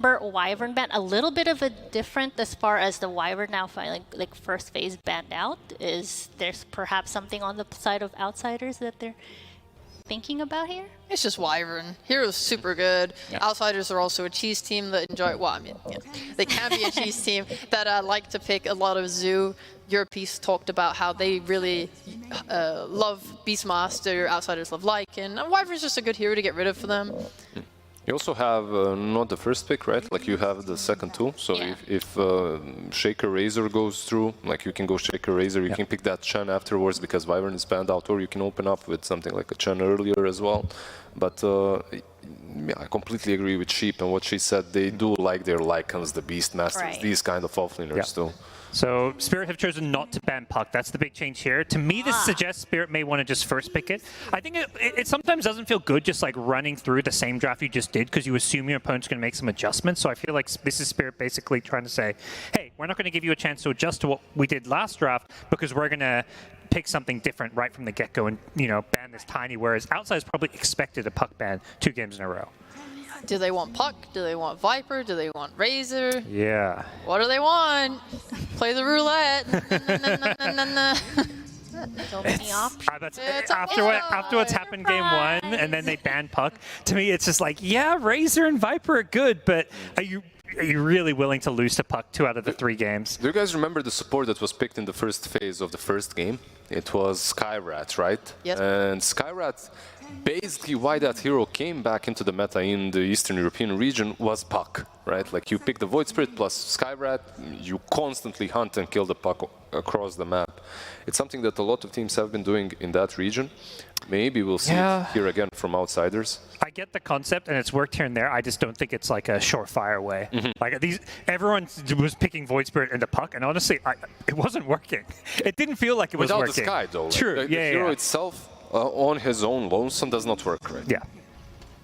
Wyvern ban, a little bit of a different as far as the Wyvern now finally like first phase banned out. Is there's perhaps something on the side of Outsiders that they're thinking about here? It's just Wyvern. Hero's super good. Yeah. Outsiders are also a cheese team that enjoy, well, I mean, yeah, they can be a cheese team that like to pick a lot of Zoo. Europees talked about how they really love Beastmaster, Outsiders love Lycan, and Wyvern's just a good hero to get rid of for them. You also have not the first pick, right? Like you have the second two. So Yeah. if Shaker Razor goes through, like you can go Shaker Razor, you can pick that Chen afterwards because Wyvern is banned out, or you can open up with something like a Chen earlier as well. But yeah, I completely agree with Sheep and what she said. They do like their Lycans, the Beastmasters, Right. these kind of offlaners too. So Spirit have chosen not to ban Puck. That's the big change here. To me, this suggests Spirit may want to just first pick it. I think it sometimes doesn't feel good just like running through the same draft you just did because you assume your opponent's going to make some adjustments. So I feel like this is Spirit basically trying to say, hey, we're not going to give you a chance to adjust to what we did last draft because we're going to pick something different right from the get-go and, you know, ban this tiny, whereas Outsiders probably expected a Puck ban 2 games in a row. Do they want Puck? Do they want Viper? Do they want Razor? Yeah. What do they want? Play the roulette. So many options. After what's happened game 1 and then they banned Puck, to me it's just like, yeah, Razor and Viper are good, but are you really willing to lose to Puck 2 out of the 3 games? Do you guys remember the support that was picked in the first phase of the first game? It was Skyrat, right? Yes. And Skyrat, basically why that hero came back into the meta in the Eastern European region was Puck, right? Like you pick the Void Spirit plus Skyrat, you constantly hunt and kill the Puck across the map. It's something that a lot of teams have been doing in that region. Maybe we'll see it here again from Outsiders. I get the concept, and it's worked here and there. I just don't think it's like a surefire way. Like everyone was picking Void Spirit into Puck, and honestly, it wasn't working. It didn't feel like it was Without working. the Sky, though. True. Like, the hero itself, on his own lonesome, does not work, right? Yeah.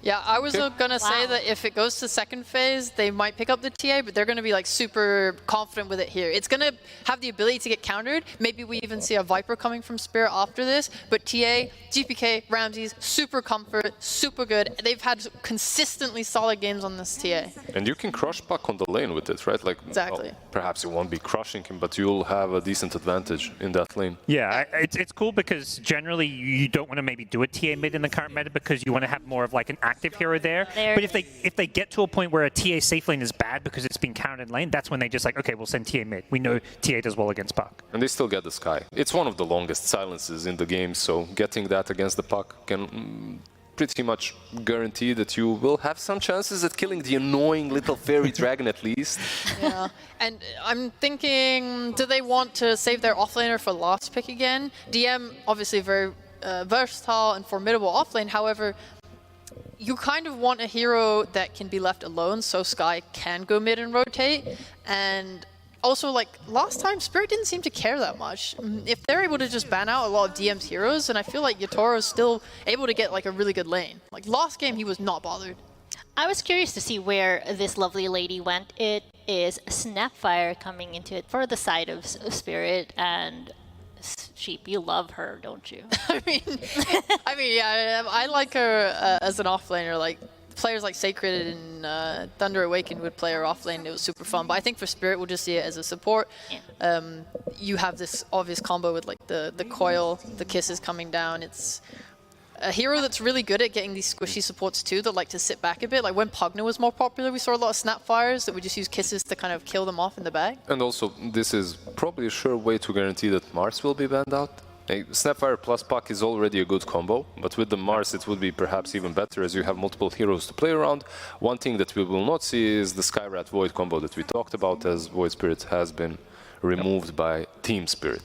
Yeah, I was going to say that if it goes to second phase, they might pick up the TA, but they're going to be like super confident with it here. It's going to have the ability to get countered. Maybe we even see a Viper coming from Spirit after this, but TA, GPK, Ramses, super comfort, super good. They've had consistently solid games on this TA. And you can crush Puck on the lane with it, right? Like, Exactly. Well, perhaps you won't be crushing him, but you'll have a decent advantage in that lane. Yeah, it's cool because generally you don't want to maybe do a TA mid in the current meta because you want to have more of like an active hero there. But if they get to a point where a TA safe lane is bad because it's being countered in lane, that's when they just like, okay, we'll send TA mid. We know TA does well against Puck. And they still get the Sky. It's one of the longest silences in the game, so getting that against the Puck can pretty much guarantee that you will have some chances at killing the annoying little fairy dragon at least. Yeah, and I'm thinking, do they want to save their offlaner for last pick again? DM, obviously very versatile and formidable offlane, however, you kind of want a hero that can be left alone so Sky can go mid and rotate. And also, like, last time, Spirit didn't seem to care that much. If they're able to just ban out a lot of DM's heroes, then I feel like Yatoro is still able to get, like, a really good lane. Like, last game, he was not bothered. I was curious to see where this lovely lady went. It is Snapfire coming into it for the side of Spirit, and Sheep, you love her, don't you? I mean, yeah, I like her as an offlaner. Like, players like Sacred and Thunder Awakened would play her offlane. It was super fun. But I think for Spirit, we'll just see it as a support. Yeah. You have this obvious combo with like the coil, the kisses coming down. It's a hero that's really good at getting these squishy supports too that like to sit back a bit. Like when Pugna was more popular, we saw a lot of Snapfires that would just use kisses to kind of kill them off in the bag. And also, this is probably a sure way to guarantee that Mars will be banned out. Snapfire plus Puck is already a good combo, but with the Mars it would be perhaps even better as you have multiple heroes to play around. One thing that we will not see is the Skyrat Void combo that we talked about, as Void Spirit has been removed by Team Spirit.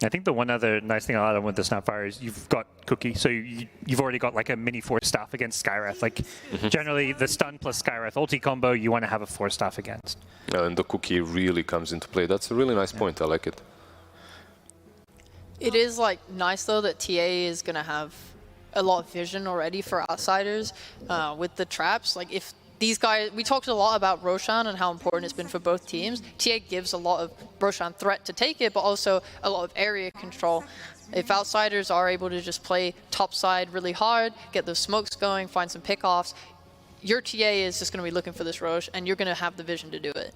I think the one other nice thing I'll add on with the Snapfire is you've got Cookie, so you've already got like a mini 4-staff against Skywrath. Like generally the stun plus Skywrath ulti combo, you want to have a 4-staff against. And the Cookie really comes into play. That's a really nice point. I like it. It is like nice though that TA is gonna have a lot of vision already for Outsiders with the traps. Like if these guys, we talked a lot about Roshan and how important it's been for both teams. TA gives a lot of Roshan threat to take it, but also a lot of area control. If Outsiders are able to just play topside really hard, get those smokes going, find some pickoffs, your TA is just going to be looking for this Roche, and you're going to have the vision to do it.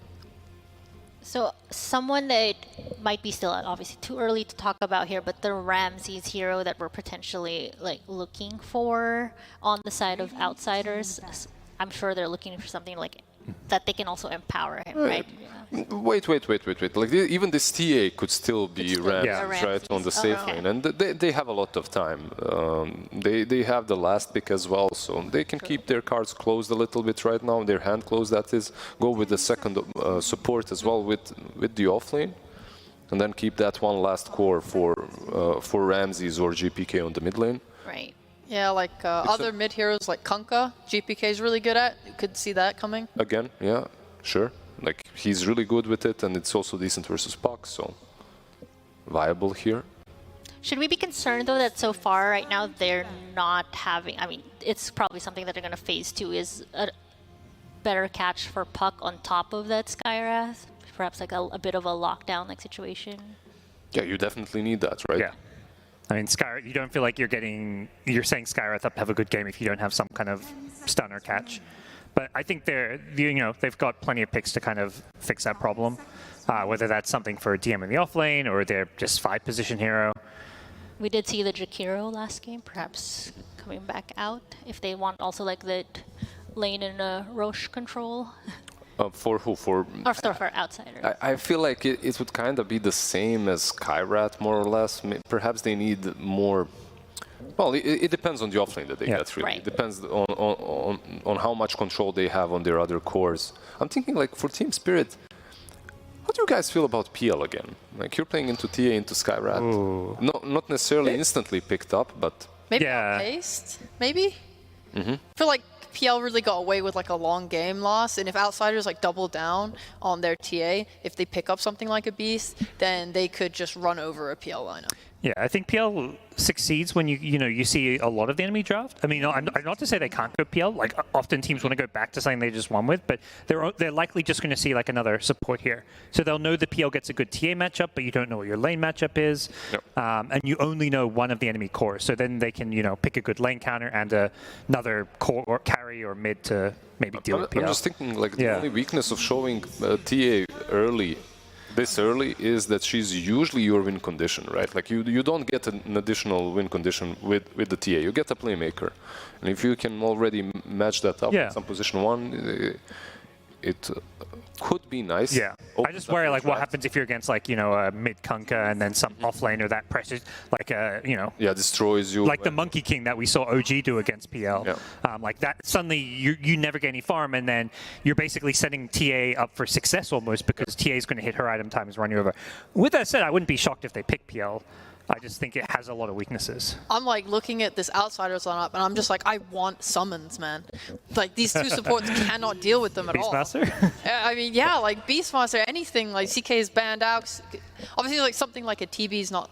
So someone that might be still obviously too early to talk about here, but the Ramses hero that we're potentially like looking for on the side of outsiders, I'm sure they're looking for something like that they can also empower him, right? Yeah. Wait. Like even this TA could still be Ramses, Yeah. right, on the safe lane, and they have a lot of time. They have the last pick as well, so they can keep their cards closed a little bit right now, their hand closed. That is, go with the second support as well with the off lane, and then keep that one last core for Ramses or GPK on the mid lane. Right. Yeah, like other mid heroes like Kunkka, GPK is really good at. You could see that coming. Again, yeah, sure. Like, he's really good with it, and it's also decent versus Puck, so viable here. Should we be concerned, though, that so far right now they're not having... I mean, it's probably something that they're going to phase 2 is a better catch for Puck on top of that Skywrath? Perhaps like a bit of a lockdown-like situation? Yeah, you definitely need that, right? Yeah. I mean, you don't feel like you're saying Skywrath up to have a good game if you don't have some kind of stun or catch. But I think they've got plenty of picks to kind of fix that problem. Whether that's something for DM in the off lane or they're just 5-position hero. We did see the Jakiro last game, perhaps coming back out if they want also like the lane and Roche control. For who? For outsiders. I feel like it would kind of be the same as Kyrat, more or less. Perhaps they need more. Well, it depends on the offlane that they get, really. Right. It depends on how much control they have on their other cores. I'm thinking, like, for Team Spirit, how do you guys feel about PL again? Like, you're playing into TA, into Skyrat. No, not necessarily instantly picked up, but... Maybe Yeah. outpaced, maybe? I feel like PL really got away with like a long game loss, and if outsiders like double down on their TA, if they pick up something like a Beast, then they could just run over a PL lineup. Yeah, I think PL succeeds when you see a lot of the enemy draft. I mean, I'm not to say they can't go PL. Like, often teams want to go back to something they just won with, but they're likely just going to see like another support here. So they'll know the PL gets a good TA matchup, but you don't know what your lane matchup is, and you only know one of the enemy cores. So then they can pick a good lane counter and another core or carry or mid to maybe deal with PL. I'm just thinking, like, the only weakness of showing TA this early is that she's usually your win condition, right? Like, you don't get an additional win condition with the TA. You get a playmaker. And if you can already match that up with some position 1, it could be nice. Yeah. I just worry, like, what happens if you're against, like, a mid Kunkka and then some offlaner that presses, like, Yeah, destroys you. like the Monkey King that we saw OG do against PL. Yeah. Like that, suddenly you never get any farm, and then you're basically setting TA up for success almost because TA is going to hit her item times, run you over. With that said, I wouldn't be shocked if they pick PL. I just think it has a lot of weaknesses. I'm like looking at this outsiders lineup, and I'm just like, I want summons, man. Like, these two supports cannot deal with them at all. Beastmaster? I mean, yeah, like Beastmaster, anything. Like, CK is banned out. Obviously, like something like a TB is not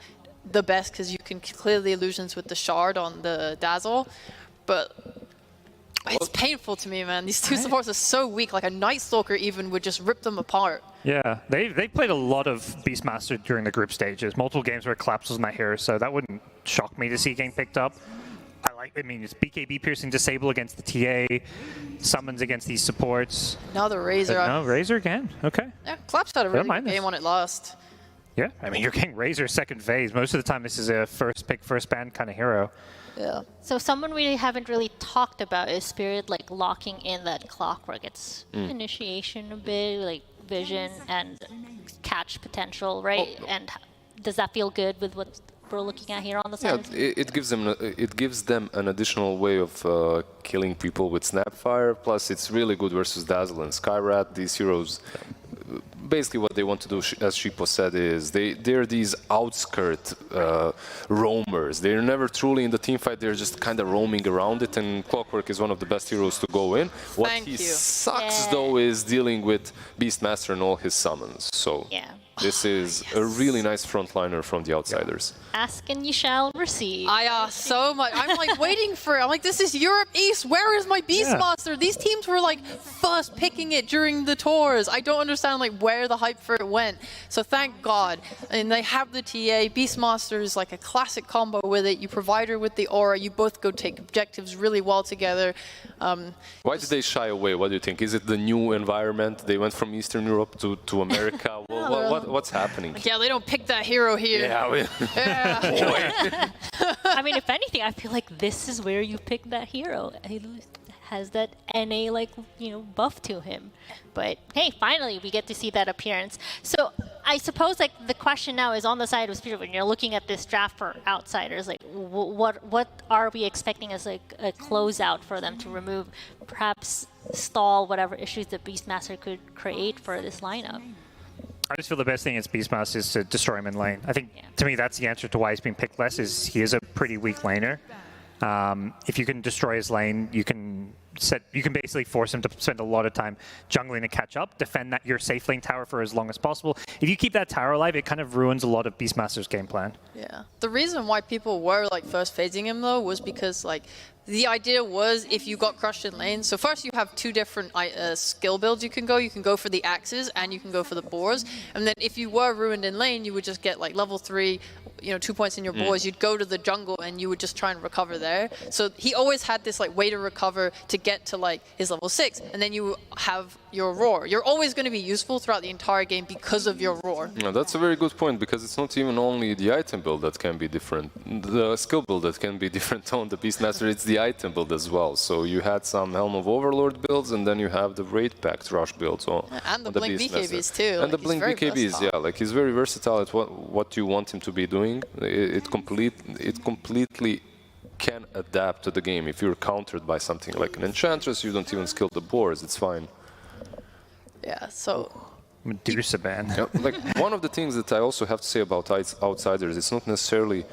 the best because you can clear the illusions with the shard on the Dazzle, but it's painful to me, man. These two supports are so weak. Like, a Night Stalker even would just rip them apart. Yeah, they played a lot of Beastmaster during the group stages. Multiple games where Collapse was my hero, so that wouldn't shock me to see getting picked up. I mean, it's BKB piercing disable against the TA, summons against these supports. Another Razor. No, Razor again. Okay. Yeah, Collapse had a really mind good game on it last. Yeah, I mean, you're getting Razor second phase. Most of the time, this is a first pick, first ban kind of hero. Yeah. So someone we haven't really talked about is Spirit, like locking in that clockwork. It's initiation a bit, like vision and catch potential, right? And does that feel good with what we're looking at here on the side? Yeah, it gives them an additional way of killing people with Snapfire. Plus, it's really good versus Dazzle and Skyrat. These heroes, basically what they want to do, as Shippo said, is they're these outskirt roamers. They're never truly in the team fight. They're just kind of roaming around it, and Clockwork is one of the best heroes to go in. What he sucks, though, is dealing with Beastmaster and all his summons. So this is a really nice frontliner from the outsiders. Ask and you shall receive. I asked so much. I'm like waiting for it. I'm like, this is Europe East. Where is my Beastmaster? These teams were like first picking it during the tours. I don't understand like where entire the hype for it went. So thank God. And they have the TA. Beastmaster is like a classic combo with it. You provide her with the aura. You both go take objectives really well together. Why did they shy away? What do you think? Is it the new environment? They went from Eastern Europe to America. What's happening? Yeah, they don't pick that hero here. Yeah. I mean, if anything, I feel like this is where you pick that hero. He has that NA buff to him. But hey, finally we get to see that appearance. So I suppose like the question now is on the side of Spirit when you're looking at this draft for outsiders, like what are we expecting as like a closeout for them to remove, perhaps stall whatever issues the Beastmaster could create for this lineup? I just feel the best thing against Beastmaster is to destroy him in lane. I think, to me, that's the answer to why he's been picked less, is he is a pretty weak laner. If you can destroy his lane, you can basically force him to spend a lot of time jungling to catch up, defend your safe lane tower for as long as possible. If you keep that tower alive, it kind of ruins a lot of Beastmaster's game plan. Yeah. The reason why people were like first phasing him though was because like the idea was if you got crushed in lane, so first you have two different skill builds you can go. You can go for the axes and you can go for the boars. And then if you were ruined in lane, you would just get like level 3, 2 points in your boars. You'd go to the jungle and you would just try and recover there. So he always had this like way to recover to get to like his level 6. And then you have your roar. You're always going to be useful throughout the entire game because of your roar. Yeah, that's a very good point, because it's not even only the item build that can be different. The skill build that can be different on the Beastmaster, it's the item build as well. So you had some Helm of Overlord builds, and then you have the Raid Pact Rush builds on and the on Blink Beastmaster. BKBs too. And the Blink BKBs, yeah, like he's very versatile at what you want him to be doing. It completely can adapt to the game. If you're countered by something like an Enchantress, you don't even skill the boars, it's fine. Yeah, so Medusa ban. Yeah, like one of the things that I also have to say about outsiders, it's not necessarily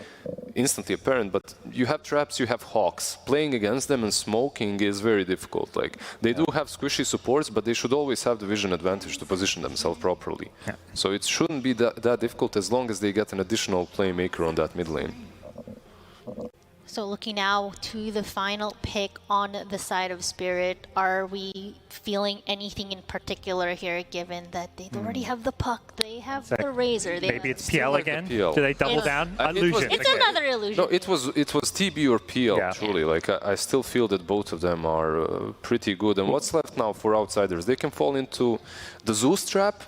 instantly apparent, but you have traps, you have hawks. Playing against them and smoking is very difficult. Like they do have squishy supports, but they should always have the vision advantage to position themselves properly. Yeah. So it shouldn't be that difficult as long as they get an additional playmaker on that mid lane. So looking now to the final pick on the side of Spirit, are we feeling anything in particular here, given that they already have the puck, they have the Razor? Maybe it's PL like again? PL. Do they double It's- down? It was- Illusion. It's again. another illusion. No, it was TB or PL, Yeah. truly. Like I still feel that both of them are pretty good. And what's left now for outsiders? They can fall into the Zeus trap.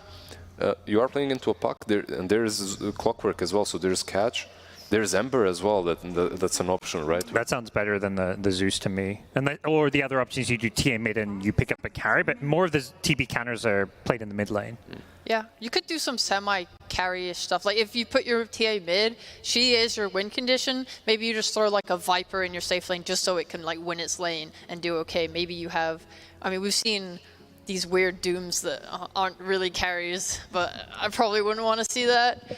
You are playing into a puck, and there's Clockwork as well, so there's catch. There's Ember as well, that's an option, right? That sounds better than the Zeus to me. And or the other options, you do TA mid and you pick up a carry, but more of the TB counters are played in the mid lane. yeah, you could do some semi-carry-ish stuff. Like if you put your TA mid, she is your win condition. Maybe you just throw like a Viper in your safe lane just so it can like win its lane and do okay. Maybe you have, I mean, we've seen these weird dooms that aren't really carries, but I probably wouldn't want to see that.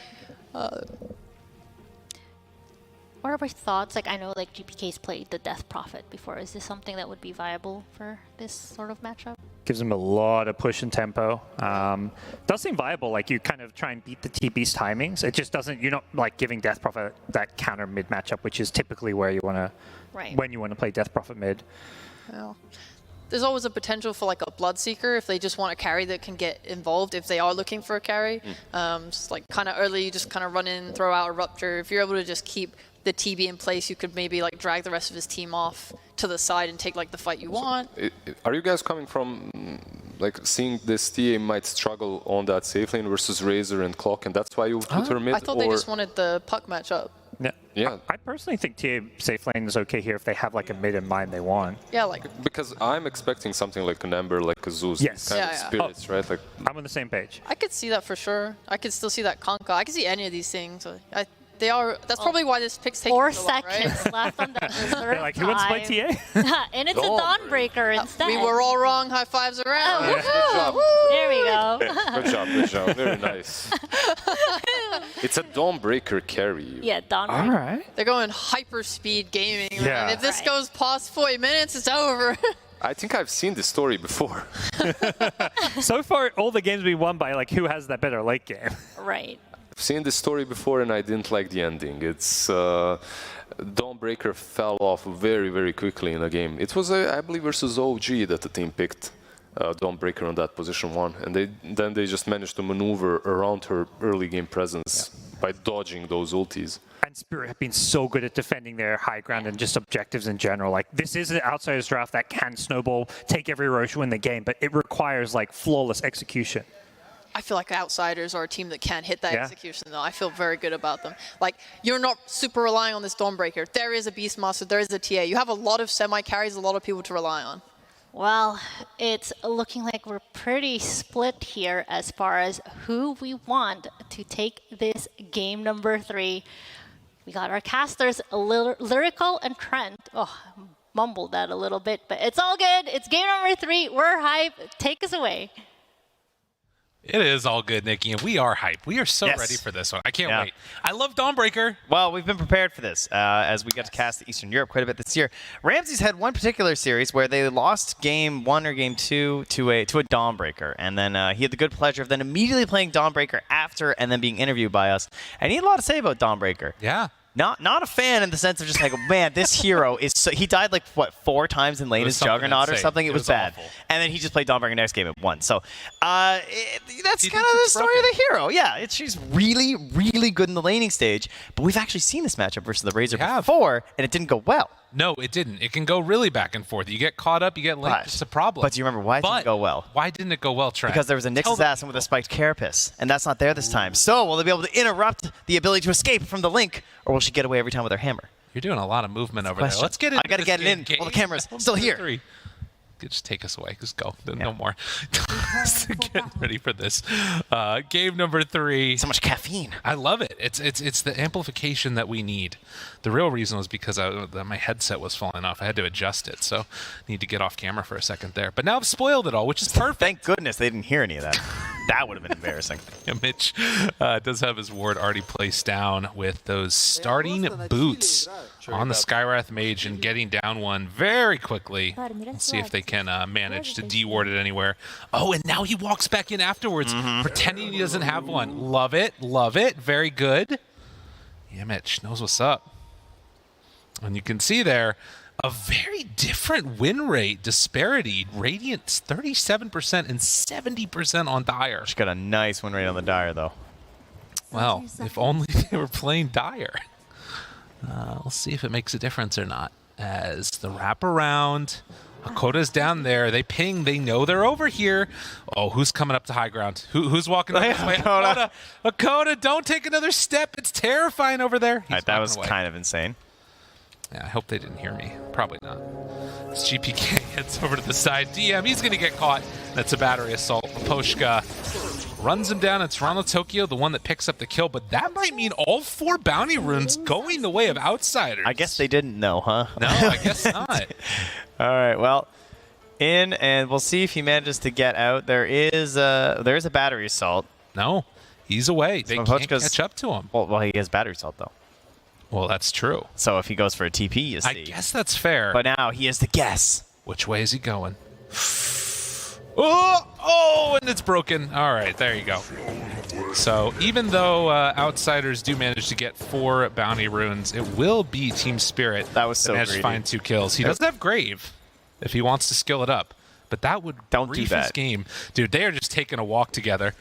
What are your thoughts? Like I know like GPK's played the Death Prophet before. Is this something that would be viable for this sort of matchup? Gives them a lot of push and tempo. Does seem viable, like you kind of try and beat the TB's timings. It just doesn't, you're not like giving Death Prophet that counter mid matchup, which is typically where you want to, when you want to play Death Prophet mid. Well, there's always a potential for like a Bloodseeker if they just want a carry that can get involved if they are looking for a carry. Just like kind of early, you just kind of run in, throw out a Rupture. If you're able to just keep the TB in place, you could maybe like drag the rest of his team off to the side and take like the fight you want. Are you guys coming from like seeing this TA might struggle on that safe lane versus Razor and Clock, and that's why you put her mid? I thought they just wanted the puck matchup. Yeah. I personally think TA safe lane is okay here if they have like a mid in mind they want. Yeah, like Because I'm expecting something like an Ember, like a Zeus, Yes. kind of Yeah, yeah. spirits, right? Like I'm on the same page. I could see that for sure. I could still see that Conka. I could see any of these things. They are. That's probably why this pick's taking 4 so long, seconds right? left on that reserve They're like, who wants to play TA? And it's a Dawnbreaker instead. We were all wrong. High fives around. Oh, good job. there we go. Good job, very nice. It's a Dawnbreaker carry. Yeah, Dawnbreaker. All right. They're going hyper speed gaming. Man. Yeah. If this Right. goes past 40 minutes, it's over. I think I've seen this story before. So far, all the games we won by like who has that better late game. Right. I've seen this story before and I didn't like the ending. It's Dawnbreaker fell off very, very quickly in the game. It was, I believe, versus OG that the team picked. Dawnbreaker on that position 1, and then they just managed to maneuver around her early game presence by dodging those ultis. And Spirit have been so good at defending their high ground and just objectives in general. Like, this is an Outsiders draft that can snowball, take every Roche, win the game, but it requires like flawless execution. I feel like Outsiders are a team that can hit that execution, though. I feel very good about them. Like, you're not super relying on this Dawnbreaker. There is a Beastmaster, there is a TA. You have a lot of semi-carries, a lot of people to rely on. Well, it's looking like we're pretty split here as far as who we want to take this game number 3. We got our casters, Lyrical and Trent. Oh, mumbled that a little bit, but it's all good. It's game number 3. We're hype. Take us away. It is all good, Nikki, and we are hyped. We are so ready for this one. I can't wait. I love Dawnbreaker. Well, we've been prepared for this as we get to cast Eastern Europe quite a bit this year. Ramsey's had one particular series where they lost game 1 or game 2 to a Dawnbreaker, and then he had the good pleasure of then immediately playing Dawnbreaker after and then being interviewed by us. And he had a lot to say about Dawnbreaker. Yeah. Not a fan in the sense of just like, man, this hero is so, he died like, what, 4 times in lane as Juggernaut or something? It was bad. Awful. And then he just played Dawnbreaker next game and won. So that's kind of the story of the hero. Yeah, she's really, really good in the laning stage. But we've actually seen this matchup versus the Razor before, and it didn't go well. No, it didn't. It can go really back and forth. You get caught up, you get linked. It's a problem. But do you remember why it didn't go well? Why didn't it go well, Trent? Because there was a Nyx Assassin with a spiked Carapace, and that's not there this time. So will they be able to interrupt the ability to escape from the link, or will she get away every time with her hammer? You're doing a lot of movement over there. Let's get it. I got to get it in while the camera's still here. Just take us away. Just go. No more. Get ready for this. Game number 3. So much caffeine. I love it. It's the amplification that we need. The real reason was because my headset was falling off. I had to adjust it, so I need to get off camera for a second there. But now I've spoiled it all, which is perfect. Thank goodness they didn't hear any of that. That would have been embarrassing. Yeah, Mitch does have his ward already placed down with those starting boots on the Skywrath Mage and getting down one very quickly. Let's see if they can manage to de-ward it anywhere. Oh, and now he walks back in afterwards, pretending he doesn't have one. Love it. Love it. Very good. Yeah, Mitch knows what's up. And you can see there a very different win rate disparity. Radiant's 37% and 70% on Dire. She's got a nice win rate on the Dire, though. Well, if only they were playing Dire. We'll see if it makes a difference or not. As the wraparound, Hakoda's down there. They ping. They know they're over here. Oh, who's coming up to high ground? Who's walking up this way? Hakoda. Hakoda, don't take another step. It's terrifying over there. Right, that was kind of insane. Yeah, I hope they didn't hear me. Probably not. As GPK heads over to the side. DM, he's going to get caught. That's a battery assault. Poshka runs him down. It's Toronto Tokyo, the one that picks up the kill. But that might mean all 4 bounty runes going the way of Outsiders. I guess they didn't know, huh? No, I guess not. All right, well, in, and we'll see if he manages to get out. There is a battery assault. No, he's away. They can't catch up to him. Well, he has battery assault, though. Well, that's true. So if he goes for a TP, you see. I guess that's fair. But now he has to guess. Which way is he going? Oh, and it's broken. All right, there you go. So even though Outsiders do manage to get 4 bounty runes, it will be Team Spirit that was so managed to find 2 kills. He doesn't have Grave if he wants to skill it up, but that would brief his game. Dude, they are just taking a walk together.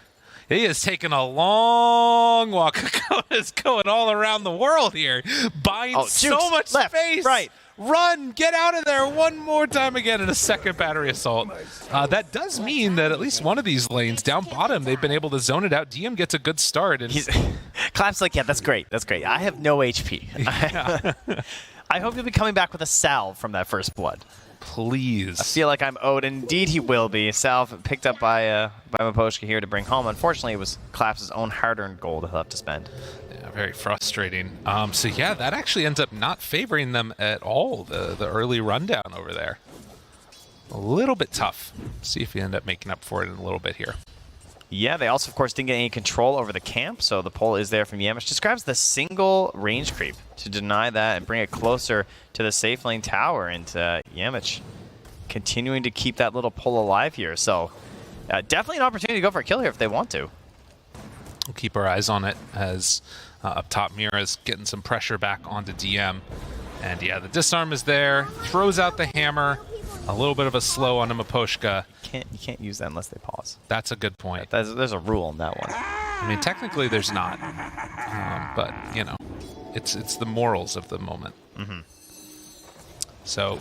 He is taking a long walk. Hakoda's going all around the world here, buying so much space. Right. Run, get out of there one more time again in a second battery assault. That does mean that at least one of these lanes down bottom, they've been able to zone it out. DM gets a good start. And Clap's like, yeah, that's great. That's great. I have no HP. Yeah. I hope you'll be coming back with a salve from that first blood. Please. I feel like I'm owed. Indeed, he will be. Salve picked up by Maposhka here to bring home. Unfortunately, it was Clap's own hard-earned gold he'll have to spend. Yeah, very frustrating. So yeah, that actually ends up not favoring them at all, the early rundown over there. A little bit tough. See if we end up making up for it in a little bit here. Yeah, they also, of course, didn't get any control over the camp, so the pull is there from Yamish. Just grabs the single range creep to deny that and bring it closer to the safe lane tower. And Yamish continuing to keep that little pull alive here. So definitely an opportunity to go for a kill here if they want to. We'll keep our eyes on it as up top Mira's getting some pressure back onto DM. And yeah, the disarm is there, throws out the hammer. A little bit of a slow on a Miposhka. You can't use that unless they pause. That's a good point. There's a rule on that one. I mean, technically there's not. But, you know, it's the morals of the moment. Mm-hmm. So,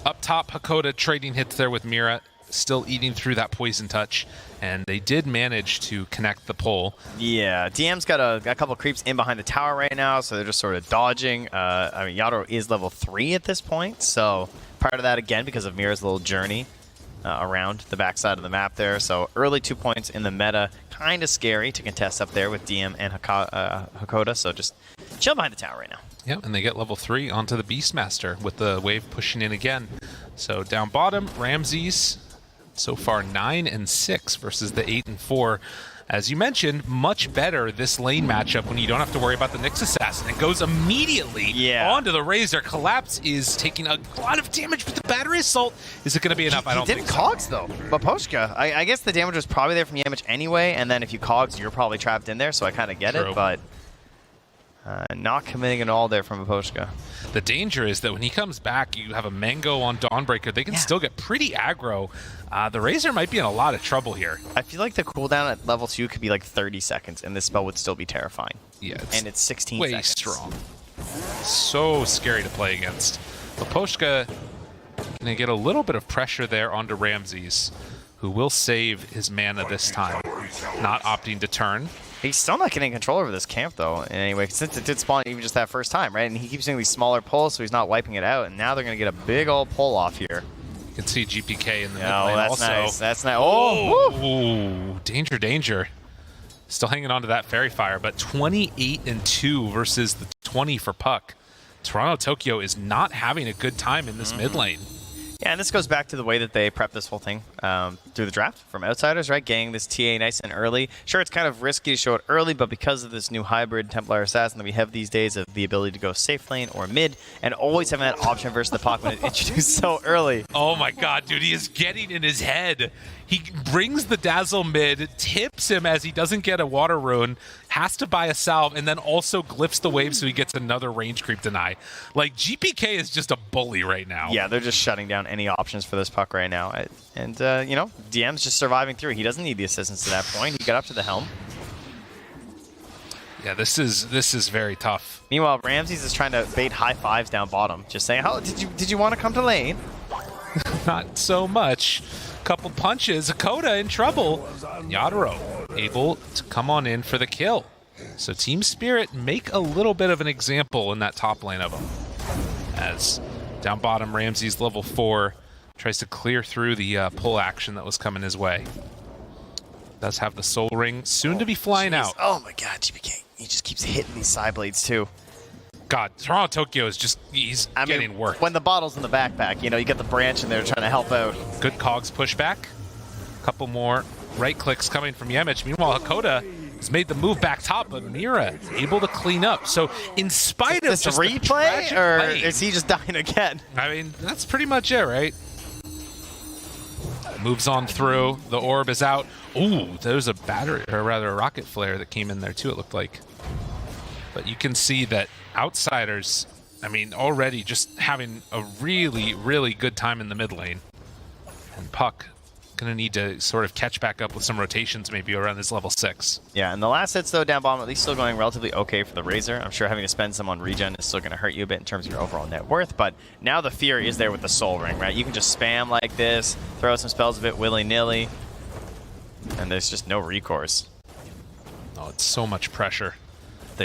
up top, Hakoda trading hits there with Mira, still eating through that poison touch. And they did manage to connect the pole. Yeah, DM's got a couple creeps in behind the tower right now, so they're just sort of dodging. I mean, Yadro is level 3 at this point, so part of that, again, because of Mira's little journey around the backside of the map there. So early 2 points in the meta, kind of scary to contest up there with DM and Hakoda, so just chill behind the tower right now. Yep, and they get level 3 onto the Beastmaster with the wave pushing in again. So down bottom, Ramses, so far 9 and 6 versus the 8 and 4. As you mentioned, much better this lane matchup when you don't have to worry about the Nyx Assassin. It goes immediately onto the Razor. Collapse is taking a lot of damage, but the battery assault, is it going to be enough? I don't think so. He didn't cogs, though. Miposhka, I guess the damage was probably there from Yamich anyway, and then if you cogs, you're probably trapped in there, so I kind of get it, but not committing at all there from Miposhka. The danger is that when he comes back, you have a Mango on Dawnbreaker. They can still get pretty aggro. The Razor might be in a lot of trouble here. I feel like the cooldown at level 2 could be like 30 seconds, and this spell would still be terrifying. Yeah, and it's 16 way seconds. Strong. So scary to play against. Miposhka gonna get a little bit of pressure there onto Ramses, who will save his mana this time, not opting to turn. He's still not getting control over this camp, though, anyway, since it did spawn even just that first time, right? And he keeps doing these smaller pulls, so he's not wiping it out, and now they're going to get a big old pull off here. You can see GPK in the mid Oh, lane that's also. nice. That's nice. Oh! Ooh, danger, danger. Still hanging on to that Fairy Fire, but 28 and 2 versus the 20 for Puck. Toronto Tokyo is not having a good time in this mid lane. Yeah, and this goes back to the way that they prep this whole thing through the draft from outsiders, right? Getting this TA nice and early. Sure, it's kind of risky to show it early, but because of this new hybrid Templar Assassin that we have these days of the ability to go safe lane or mid, and always having that option versus the Puck when it's introduced so early. Oh my god, dude, he is getting in his head. He brings the Dazzle mid, tips him as he doesn't get a Water Rune, has to buy a salve, and then also glyphs the wave so he gets another range creep deny. Like, GPK is just a bully right now. Yeah, they're just shutting down any options for this Puck right now. And, you know, DM's just surviving through. He doesn't need the assistance to that point. He got up to the helm. Yeah, this is very tough. Meanwhile, Ramses is trying to bait high fives down bottom. Just saying, "Oh, did you want to come to lane?" Not so much. Couple punches, Hakoda in trouble. Yadro able to come on in for the kill. So Team Spirit make a little bit of an example in that top lane of them. As down bottom, Ramses level 4 tries to clear through the pull action that was coming his way. Does have the Soul Ring, soon to be flying out. Oh my god, GPK. He just keeps hitting these side blades too. God, Toronto Tokyo is just, he's getting worked. When the bottle's in the backpack, you know, you get the branch in there trying to help out. Good cogs pushback. Couple more right clicks coming from Yemich. Meanwhile, Hakoda has made the move back top, but Mira is able to clean up. So in spite of this just replay, or play, is he just dying again? I mean, that's pretty much it, right? Moves on through. The orb is out. Ooh, there's a battery, or rather a rocket flare that came in there too, it looked like. But you can see that outsiders, I mean, already just having a really, really good time in the mid lane. And Puck gonna need to sort of catch back up with some rotations maybe around his level 6. Yeah, and the last hits though down bottom at least still going relatively okay for the Razor. I'm sure having to spend some on regen is still going to hurt you a bit in terms of your overall net worth, but now the fear is there with the Soul Ring, right? You can just spam like this, throw some spells a bit willy-nilly, and there's just no recourse. Oh, it's so much pressure.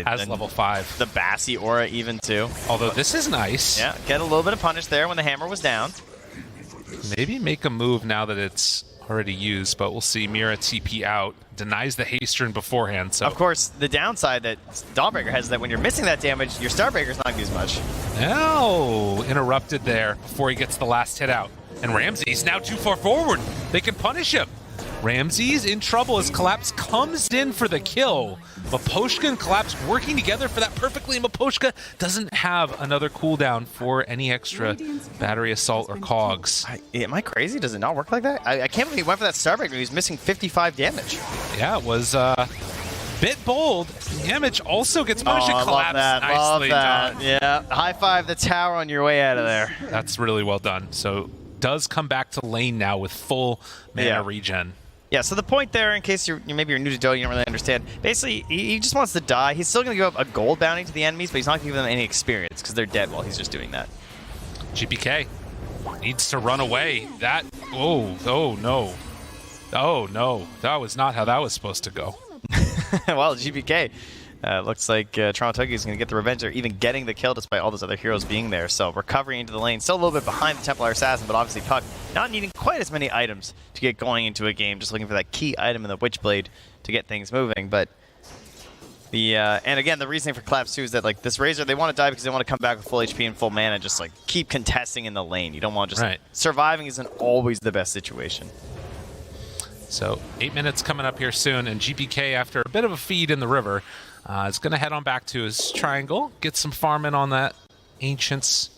As And level 5. The Bassi aura even too. Although this is nice. Yeah, get a little bit of punish there when the hammer was down. Maybe make a move now that it's already used, but we'll see. Mira TP out, denies the haste rune beforehand. So of course, the downside that Dawnbreaker has is that when you're missing that damage, your Starbreaker's not going to do as much. now interrupted there before he gets the last hit out. And Ramses now too far forward. They can punish him. Ramses in trouble as Collapse comes in for the kill. Miposhka and Collapse working together for that perfectly. Miposhka doesn't have another cooldown for any extra battery assault or cogs. Am I crazy? Does it not work like that? I can't believe he went for that Starbreaker. He was missing 55 damage. Yeah, it was bit bold. Damage also gets punished and Collapse. Love Nicely that. done. Yeah, high five the tower on your way out of there. That's really well done. So does come back to lane now with full mana Yeah. regen. Yeah, so the point there, in case maybe you're new to Dota, you don't really understand, basically, he just wants to die. He's still going to give up a gold bounty to the enemies, but he's not going to give them any experience because they're dead while he's just doing that. GPK needs to run away. Oh no. Oh no, that was not how that was supposed to go. Well, GPK looks like Toronto Tokyo is going to get the revenge or even getting the kill despite all those other heroes being there. So recovery into the lane, still a little bit behind the Templar Assassin, but obviously Puck not needing quite as many items to get going into a game, just looking for that key item in the Witchblade to get things moving. But and again, the reasoning for Collapse too is that like this Razor, they want to die because they want to come back with full HP and full mana, just like keep contesting in the lane. You don't want to just surviving isn't always the best situation. So 8 minutes coming up here soon, and GPK, after a bit of a feed in the river, is going to head on back to his triangle, get some farming on that Ancients,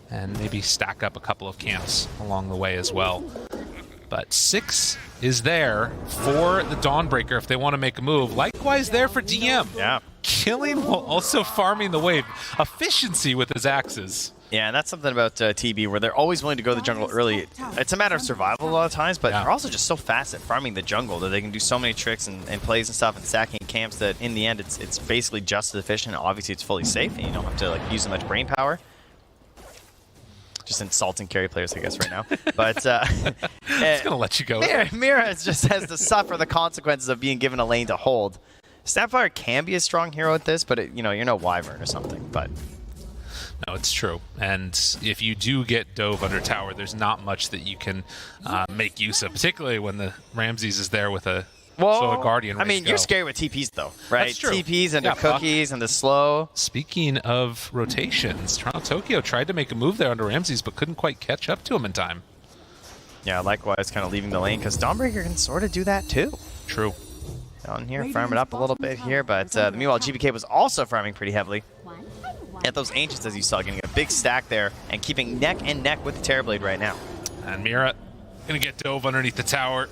and maybe stack up a couple of camps along the way as well. But 6 is there for the Dawnbreaker if they want to make a move. Likewise there for DM. Yeah. Killing while also farming the wave. Efficiency with his axes. Yeah, and that's something about TB where they're always willing to go to the jungle early. It's a matter of survival a lot of times, but they're also just so fast at farming the jungle that they can do so many tricks and plays and stuff and stacking camps that in the end it's basically just as efficient. Obviously, it's fully safe and you don't have to like use so much brain power. Just insulting carry players, I guess, right now. But I'm just gonna let you go. Mira just has to suffer the consequences of being given a lane to hold. Snapfire can be a strong hero at this, but you're no Wyvern or something. But no, it's true. And if you do get dove under tower, there's not much that you can make use of, particularly when the Ramses is there with a Solar Guardian. I mean, you're scary with TPs, though, right? That's true. TPs and the cookies and the slow. Speaking of rotations, Toronto Tokyo tried to make a move there under Ramses, but couldn't quite catch up to him in time. Yeah, likewise, kind of leaving the lane, because Dawnbreaker can sort of do that, too. True. Down here, farm it up a little bit here, but meanwhile, GBK was also farming pretty heavily. At those Ancients, as you saw, getting a big stack there and keeping neck and neck with the Terrorblade right now. And Mira gonna get dove underneath the tower.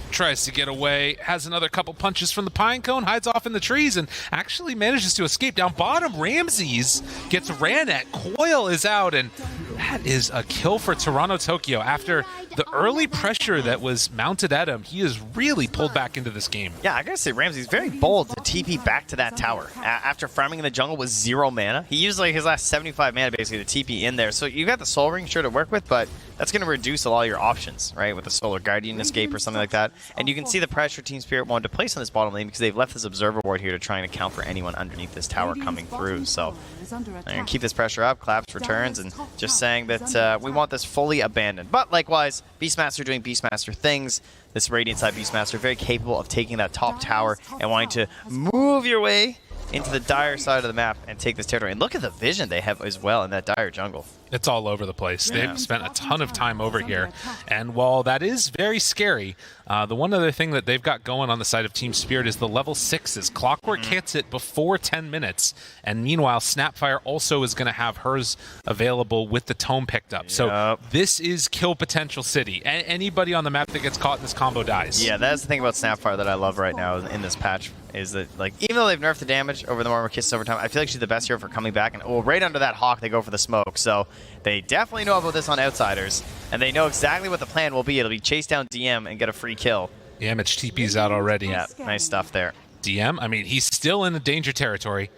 Tries to get away, has another couple punches from the pine cone, hides off in the trees, and actually manages to escape. Down bottom, Ramses gets ran at. Coil is out, and that is a kill for Toronto Tokyo. After the early pressure that was mounted at him, he is really pulled back into this game. Yeah, I gotta say, Ramses very bold to TP back to that tower. After farming in the jungle with 0 mana, he used like his last 75 mana basically to TP in there. So you got the Soul Ring sure to work with, but that's gonna reduce a lot of your options, right? With the Solar Guardian escape or something like that. And you can see the pressure Team Spirit wanted to place on this bottom lane because they've left this Observer Ward here to try and account for anyone underneath this tower coming through. So they're going to keep this pressure up. Collapse returns and just saying that we want this fully abandoned. But likewise, Beastmaster doing Beastmaster things. This Radiant side Beastmaster very capable of taking that top tower and wanting to move your way into the Dire side of the map and take this territory. And look at the vision they have as well in that Dire jungle. It's all over the place. They've spent a ton of time over here. And while that is very scary, the one other thing that they've got going on the side of Team Spirit is the level 6s. Clockwork hits it before 10 minutes. And meanwhile, Snapfire also is going to have hers available with the tome picked up. So this is kill potential city. Anybody on the map that gets caught in this combo dies. Yeah, that's the thing about Snapfire that I love right now in this patch. Is that, like, even though they've nerfed the damage over the Mormor Kisses over time, I feel like she's the best hero for coming back. And right under that Hawk, they go for the smoke. So they definitely know about this on Outsiders, and they know exactly what the plan will be. It'll be chase down DM and get a free kill. Damage TP's out already. Yeah, nice stuff there. DM, I mean, he's still in the danger territory.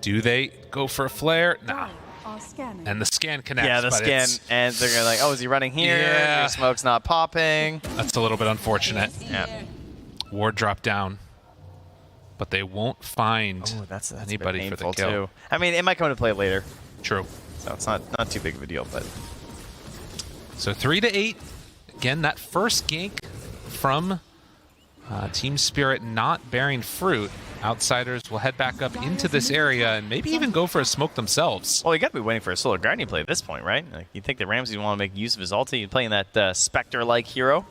Do they go for a flare? Nah. And the scan connects. Yeah, the scan, and they're gonna like, oh, is he running here? Yeah. Your smoke's not popping. That's a little bit unfortunate. Yeah. Ward dropped down. But they won't find that's anybody for the kill. Too. I mean, it might come into play later. True. So it's not too big of a deal, but. So 3-8. Again, that first gank from Team Spirit not bearing fruit. Outsiders will head back up into this area and maybe even go for a smoke themselves. Well, you got to be waiting for a Solar Guardian play at this point, right? Like, you think that Ramsey want to make use of his ulti? You're playing that Spectre-like hero.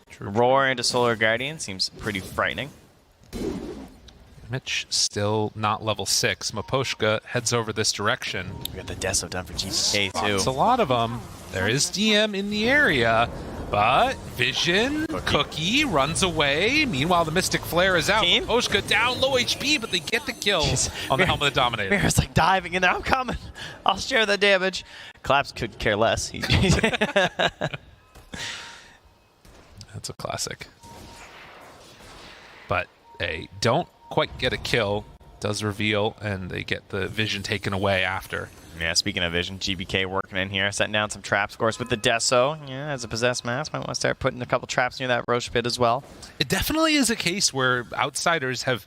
True. Roar into Solar Guardian seems pretty frightening. Mitch still not level 6. Maposhka heads over this direction. We got the Deso done for GPK too. It's a lot of them. There is DM in the area, but Vision, Cookie runs away. Meanwhile, the Mystic Flare is out. Maposhka down, low HP, but they get the kill on the Helm of the Dominator. Mira's like diving in there. I'm coming. I'll share the damage. Collapse could care less. That's a classic. But they don't quite get a kill. Does reveal, and they get the vision taken away after. Yeah, speaking of vision, GBK working in here, setting down some traps, of course, with the Deso. Yeah, as a possessed mass, might want to start putting a couple traps near that Roche pit as well. It definitely is a case where outsiders have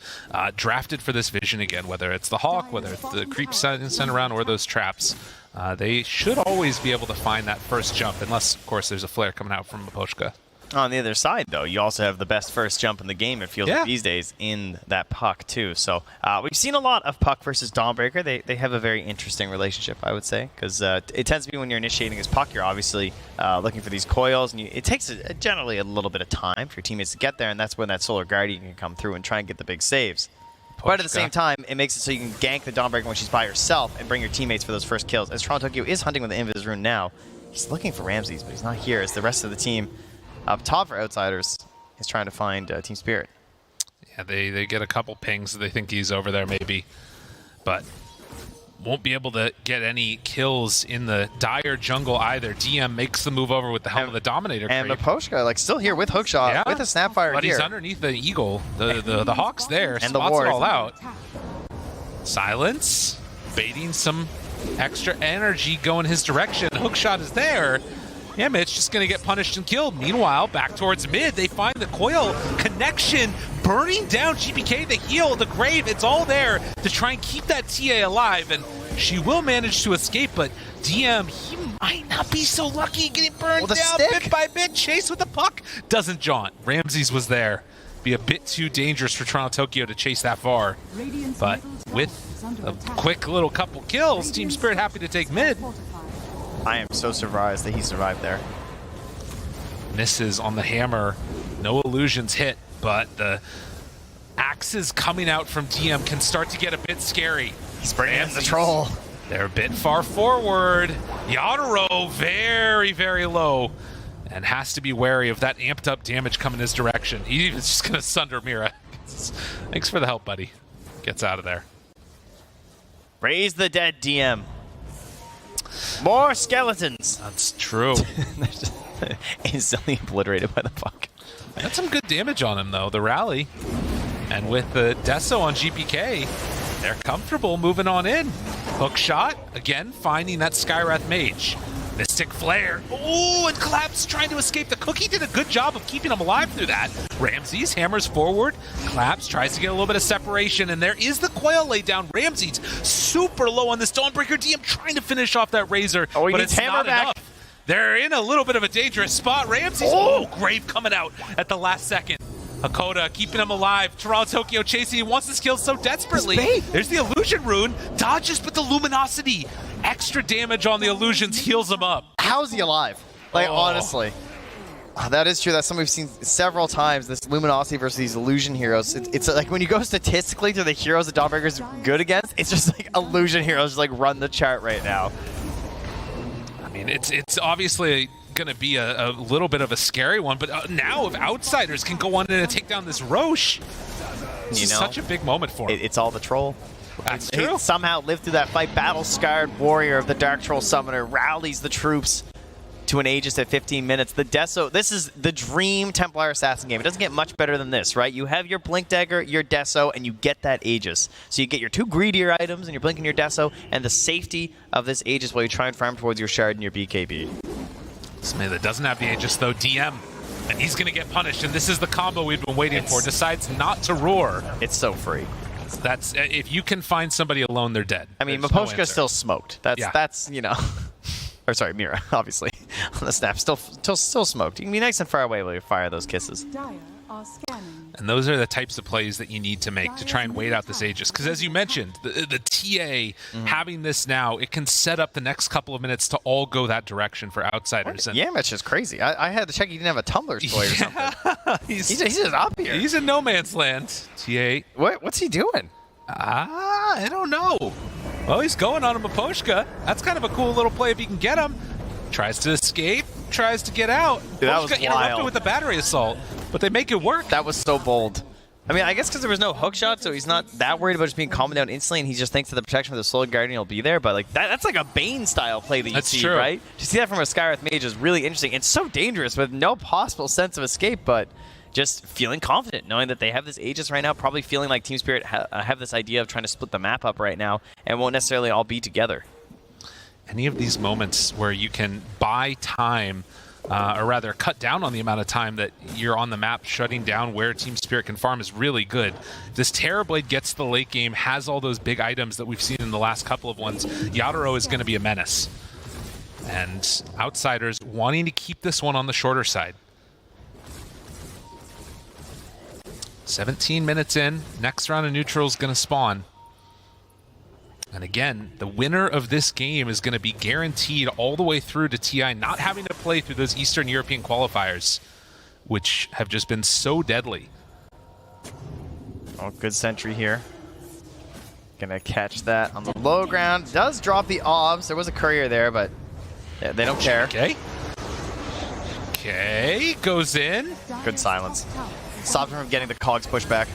drafted for this vision again, whether it's the Hawk, whether it's the creep sent around, or those traps. They should always be able to find that first jump, unless, of course, there's a flare coming out from Maposhka. On the other side, though, you also have the best first jump in the game, it feels like these days, in that Puck, too. So we've seen a lot of Puck versus Dawnbreaker. They have a very interesting relationship, I would say, because it tends to be when you're initiating as Puck, you're obviously looking for these coils, and it takes generally a little bit of time for your teammates to get there, and that's when that Solar Guardian can come through and try and get the big saves. But at the same time, it makes it so you can gank the Dawnbreaker when she's by herself and bring your teammates for those first kills. As Toronto Tokyo is hunting with the Invis Rune now, he's looking for Ramses, but he's not here, as the rest of the team up top for Outsiders is trying to find Team Spirit. Yeah, they get a couple pings. They think he's over there maybe, but won't be able to get any kills in the dire jungle either. DM makes the move over with the helm of the Dominator. And Maposhka, like, still here with Hookshot, with a Snapfire but here. He's underneath the Eagle. The Hawk's there, and spots the ward. it all out. Silence, baiting some extra energy going his direction. Hookshot is there. Yeah, Mitch just going to get punished and killed. Meanwhile, back towards mid, they find the coil connection, burning down GPK, the heal, the grave. It's all there to try and keep that TA alive, and she will manage to escape, but DM, he might not be so lucky getting burned down bit by bit. Chase with the puck doesn't jaunt. Ramses was there. Be a bit too dangerous for Toronto Tokyo to chase that far, but with a quick little couple kills, Team Spirit happy to take mid. I am so surprised that he survived there. Misses on the hammer. No illusions hit, but the axes coming out from DM can start to get a bit scary. He's bringing in the troll. They're a bit far forward. Yatoro very, very low, and has to be wary of that amped up damage coming his direction. He's just going to sunder Mira. Thanks for the help, buddy. Gets out of there. Raise the dead, DM. More skeletons. That's true. They're just instantly obliterated by the puck. That's some good damage on him, though, the rally. And with the Deso on GPK, they're comfortable moving on in. Hook shot, again, finding that Skywrath Mage. Mystic Flare. Oh, and Collapse trying to escape. The Cookie did a good job of keeping him alive through that. Ramses hammers forward. Collapse tries to get a little bit of separation, and there is the coil laid down. Ramses super low on this Dawnbreaker. DM trying to finish off that Razor, but it's not enough. They're in a little bit of a dangerous spot. Ramses, Grave coming out at the last second. Hakoda keeping him alive. Toronto Tokyo chasing. He wants this kill so desperately. There's the illusion rune. Dodges, but the luminosity. Extra damage on the illusions heals him up. How's he alive? Like, honestly. That is true. That's something we've seen several times, this luminosity versus these illusion heroes. It's like when you go statistically to the heroes that Dawnbreaker's good against, it's just like illusion heroes like run the chart right now. I mean, it's obviously going to be a little bit of a scary one, but now if Outsiders can go on in and take down this Roche, this is such a big moment for him. It's all the troll. That's true. He somehow lived through that fight. Battle-scarred warrior of the Dark Troll Summoner rallies the troops to an Aegis at 15 minutes. The Deso, this is the dream Templar Assassin game. It doesn't get much better than this, right? You have your Blink Dagger, your Deso, and you get that Aegis. So you get your two greedier items and your Blink and your Deso, and the safety of this Aegis while you try and farm towards your Shard and your BKB. Somebody that doesn't have the Aegis, though, DM, and he's going to get punished, and this is the combo we've been waiting for. Decides not to roar. It's so free. That's if you can find somebody alone, they're dead. I mean, Maposhka's still smoked. That's you know, or sorry, Mira, obviously on the snap, still smoked. You can be nice and far away while you fire those kisses. And those are the types of plays that you need to make to try and wait out this Aegis. Because as you mentioned, the TA having this now, it can set up the next couple of minutes to all go that direction for Outsiders. And Yamich is crazy. I had to check he didn't have a Tumblr toy or something. he's just up here. He's in no man's land. TA. What's he doing? I don't know. Well, he's going on a Maposhka. That's kind of a cool little play if you can get him. Tries to escape, tries to get out. Dude, that was interrupted wild. with the battery assault, but they make it work. That was so bold. I mean, I guess because there was no hook shot, so he's not that worried about just being calmed down instantly, and he just thinks that the protection of the Solar Guardian will be there. But like that's like a Bane-style play that you see, true. right? To see that from a Skywrath Mage is really interesting. It's so dangerous with no possible sense of escape, but just feeling confident, knowing that they have this Aegis right now, probably feeling like Team Spirit have this idea of trying to split the map up right now, and won't necessarily all be together. Any of these moments where you can buy time, or rather cut down on the amount of time that you're on the map, shutting down where Team Spirit can farm is really good. This Terrorblade gets to the late game, has all those big items that we've seen in the last couple of ones. Yadoro is going to be a menace. And Outsiders wanting to keep this one on the shorter side. 17 minutes in, next round of neutral is going to spawn. And again, the winner of this game is going to be guaranteed all the way through to TI, not having to play through those Eastern European qualifiers, which have just been so deadly. Oh, good sentry here. Gonna catch that on the low ground. Does drop the obs. There was a courier there, but they don't care. Okay. Okay, goes in. Good silence. Stops him from getting the cogs pushed back.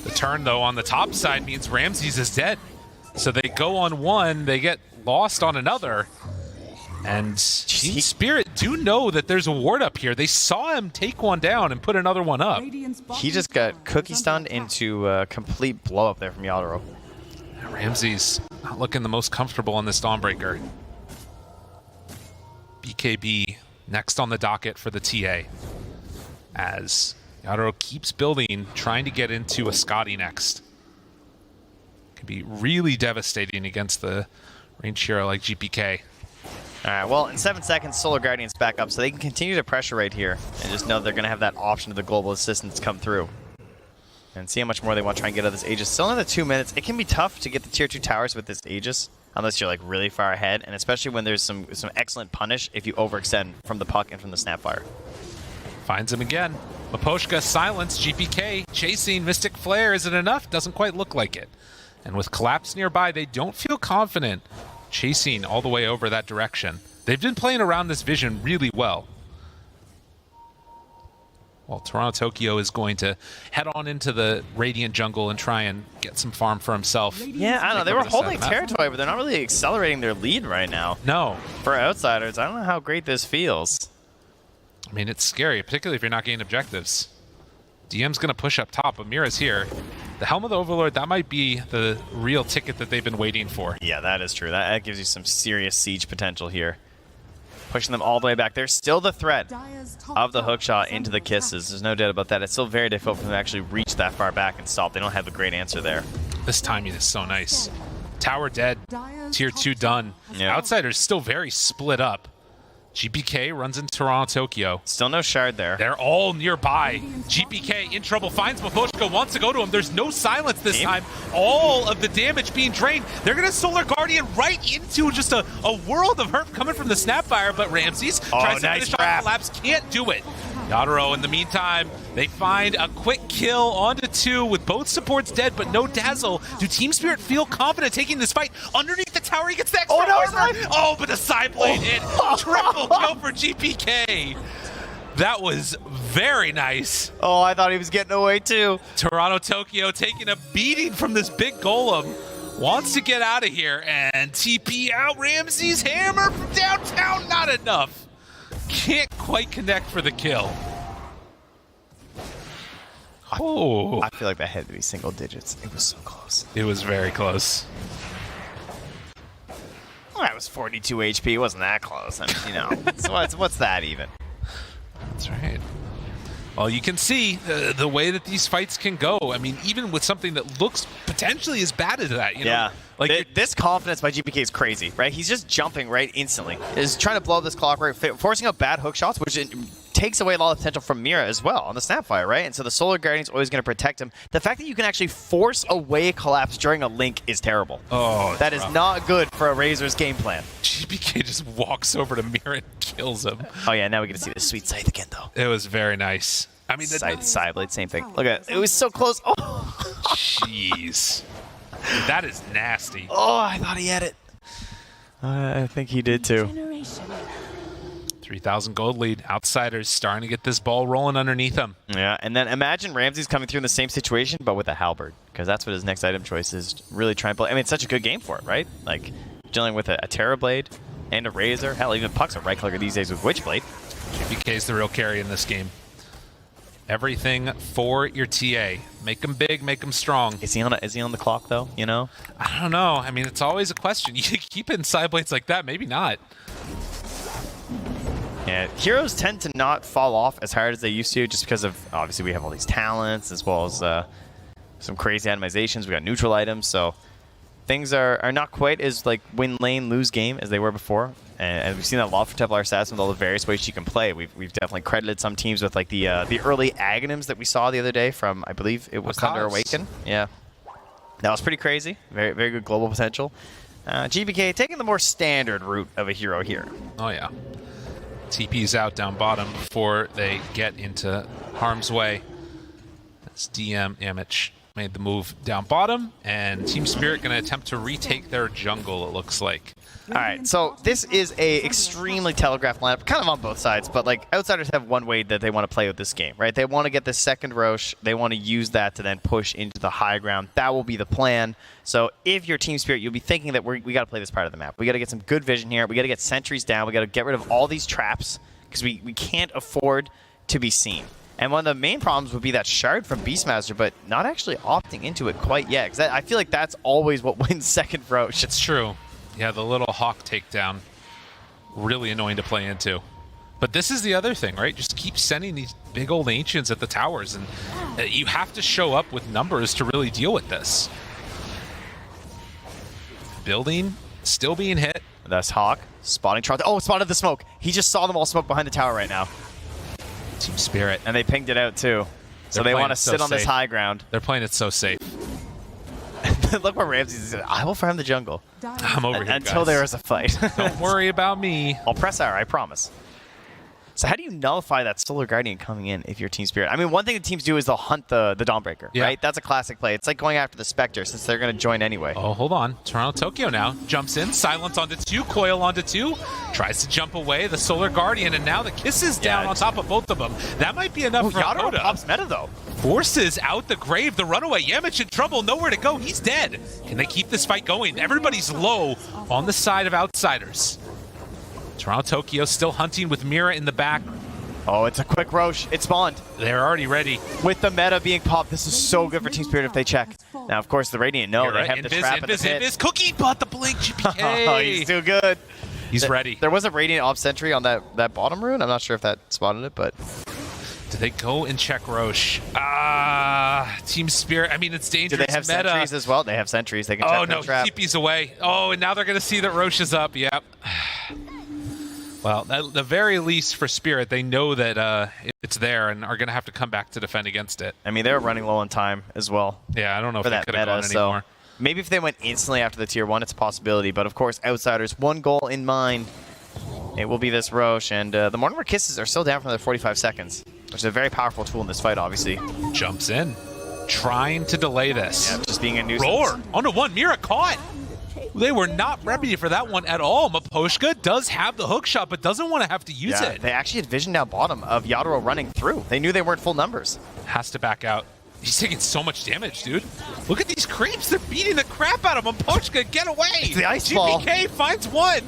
The turn, though, on the top side means Ramses is dead. So they go on one, they get lost on another. And Team Spirit do know that there's a ward up here. They saw him take one down and put another one up. He just got cookie stunned into a complete blow up there from Yadoro. Ramses not looking the most comfortable on this Dawnbreaker. BKB next on the docket for the TA. As Yadoro keeps building, trying to get into a Scotty next. Can be really devastating against the range hero like GPK. All right, well, in 7 seconds, Solar Guardian's back up, so they can continue to pressure right here and just know they're going to have that option of the global assistance come through. And see how much more they want to try and get out of this Aegis. Still another 2 minutes. It can be tough to get the tier 2 towers with this Aegis, unless you're like really far ahead, and especially when there's some excellent punish if you overextend from the puck and from the Snapfire. Finds him again. Maposhka silenced, GPK chasing Mystic Flare. Is it enough? Doesn't quite look like it. And with Collapse nearby, they don't feel confident chasing all the way over that direction. They've been playing around this vision really well. Well, Toronto Tokyo is going to head on into the Radiant jungle and try and get some farm for himself. Yeah, I don't know. They were holding territory, but they're not really accelerating their lead right now. No. For Outsiders, I don't know how great this feels. I mean, it's scary, particularly if you're not getting objectives. DM's going to push up top, but Mira's here. The Helm of the Overlord, that might be the real ticket that they've been waiting for. Yeah, that is true. That gives you some serious siege potential here. Pushing them all the way back. There's still the threat of the hookshot into the kisses. There's no doubt about that. It's still very difficult for them to actually reach that far back and stop. They don't have a great answer there. This timing is so nice. Tower dead. Tier 2 done. Yeah. Outsiders still very split up. GPK runs into Toronto Tokyo. Still no shard there. They're all nearby. GPK in trouble, finds Maposhka, wants to go to him. There's no silence this time. All of the damage being drained. They're going to Solar Guardian right into just a world of hurt coming from the Snapfire, but Ramses tries to finish off Collapse, can't do it. Yadoro, in the meantime, they find a quick kill onto 2 with both supports dead, but no Dazzle. Do Team Spirit feel confident taking this fight? Underneath the tower, he gets the extra armor. Oh, but the side blade hit. Triple kill for GPK. That was very nice. Oh, I thought he was getting away too. Toronto Tokyo taking a beating from this big golem. Wants to get out of here, and TP out. Ramses hammer from downtown, not enough. Can't quite connect for the kill. Oh. I feel like that had to be single digits. It was so close. It was very close. Well, that was 42 HP. It wasn't that close. I mean, you know, so what's that even? That's right. Well, you can see the way that these fights can go. I mean, even with something that looks potentially as bad as that, you know? Like this confidence by GPK is crazy, right? He's just jumping right instantly. Is trying to blow up this clockwork, forcing out bad hook shots, which takes away a lot of potential from Mira as well on the Snapfire, right? And so the Solar Guardian's always going to protect him. The fact that you can actually force away Collapse during a link is terrible. Oh, that is not good for a Razor's game plan. GPK just walks over to Mira and kills him. Oh yeah, now we get to see the sweet scythe again though. It was very nice. I mean, side blade, same thing. Look at it. It was so close. Oh, jeez. That is nasty. Oh, I thought he had it. I think he did too. 3,000 gold lead. Outsiders starting to get this ball rolling underneath them. Yeah, and then imagine Ramsey's coming through in the same situation, but with a halberd, because that's what his next item choice is. Really trying to play. I mean, it's such a good game for it, right? Like, dealing with a Terra Blade and a Razor. Hell, even Puck's a right-clicker these days with Witchblade. GPK is the real carry in this game. Everything for your TA. Make them big, make them strong. Is he on the clock, though, you know? I don't know. I mean, it's always a question. You keep it in side blades like that, maybe not. Yeah, heroes tend to not fall off as hard as they used to just because of, obviously, we have all these talents as well as some crazy itemizations. We got neutral items, so things are not quite as like win lane, lose game as they were before. And we've seen that a lot for Templar Assassin with all the various ways you can play. We've definitely credited some teams with like the early Aghanims that we saw the other day from, I believe it was Thunder Awaken. Yeah, that was pretty crazy. Very, very good global potential. GBK taking the more standard route of a hero here. Oh, yeah. TP's out down bottom before they get into harm's way. That's DM Yamich made the move down bottom, and Team Spirit going to attempt to retake their jungle, it looks like. All right, so this is a extremely telegraphed lineup, kind of on both sides, but like Outsiders have one way that they want to play with this game, right? They want to get the second Roche, they want to use that to then push into the high ground. That will be the plan. So if you're Team Spirit, you'll be thinking that we got to play this part of the map. We got to get some good vision here. We got to get sentries down. We got to get rid of all these traps because we can't afford to be seen. And one of the main problems would be that shard from Beastmaster, but not actually opting into it quite yet. Because I feel like that's always what wins second Roche. It's true. Yeah, the little hawk takedown, really annoying to play into. But this is the other thing, right? Just keep sending these big old ancients at the towers, and you have to show up with numbers to really deal with this. Building, still being hit. That's Hawk spotting Tron. Oh, spotted the smoke. He just saw them all smoke behind the tower right now. Team Spirit. And they pinged it out too. So they want to sit on this high ground. They're playing it so safe. Look what Ramsey said. I will farm the jungle. I'm over here, Until guys. there is a fight. Don't worry about me. I'll press R, I promise. So how do you nullify that Solar Guardian coming in if you're Team Spirit? I mean, one thing the teams do is they'll hunt the Dawnbreaker, right? That's a classic play. It's like going after the Spectre since they're going to join anyway. Oh, hold on. Toronto Tokyo now jumps in. Silence onto 2. Coil onto 2. Tries to jump away. The Solar Guardian, and now the Kiss is down on top of both of them. That might be enough for Yadro Coda. pops meta, though. Forces out the grave. The runaway. Yamich in trouble. Nowhere to go. He's dead. Can they keep this fight going? Everybody's low on the side of Outsiders. Toronto Tokyo still hunting with Mira in the back. Oh, it's a quick Roche. It spawned. They're already ready. With the meta being popped, this is so good for Team Spirit if they check. Now, of course, the Radiant know they have the trap in the pit. Invis, Cookie bought the blink, GPK. Oh, he's too good. He's ready. There was a Radiant Op Sentry on that bottom rune. I'm not sure if that spotted it, but... Do they go and check Roche? Team Spirit. I mean, it's dangerous. Do they have meta. sentries as well? They have sentries. They can check the trap. TP's away. Oh, and now they're going to see that Roche is up. Yep. Well, at the very least for Spirit, they know that it's there and are going to have to come back to defend against it. I mean, they're running low on time as well. Yeah, I don't know if for they that could have meta, gone anymore. so maybe if they went instantly after the tier 1, it's a possibility. But of course, Outsiders, one goal in mind. It will be this Roche, and the Mortimer Kisses are still down for another 45 seconds, which is a very powerful tool in this fight, obviously. Jumps in, trying to delay this. Yeah, just being a nuisance. Roar onto 1. Mira caught. They were not ready for that one at all. Maposhka does have the hook shot, but doesn't want to have to use it. They actually had vision down bottom of Yadro running through. They knew they weren't full numbers. Has to back out. He's taking so much damage, dude. Look at these creeps. They're beating the crap out of him. Maposhka, get away. It's the ice ball. GPK finds 1.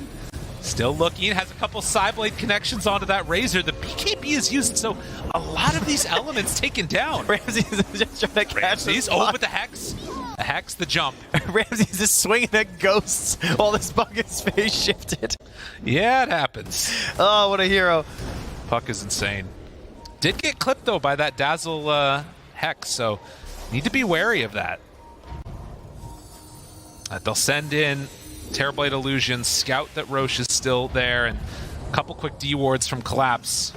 Still looking, has a couple Psyblade connections onto that Razor. The BKB is used, so a lot of these elements taken down. Ramsey's just trying to catch Ramsey's, oh, with the Hex. The Hex, the jump. Ramsey's just swinging at ghosts while this bucket's face shifted. Yeah, it happens. Oh, what a hero. Puck is insane. Did get clipped, though, by that Dazzle Hex, so need to be wary of that. They'll send in Terrorblade Illusion, scout that Roche is still there, and a couple quick D-wards from Collapse.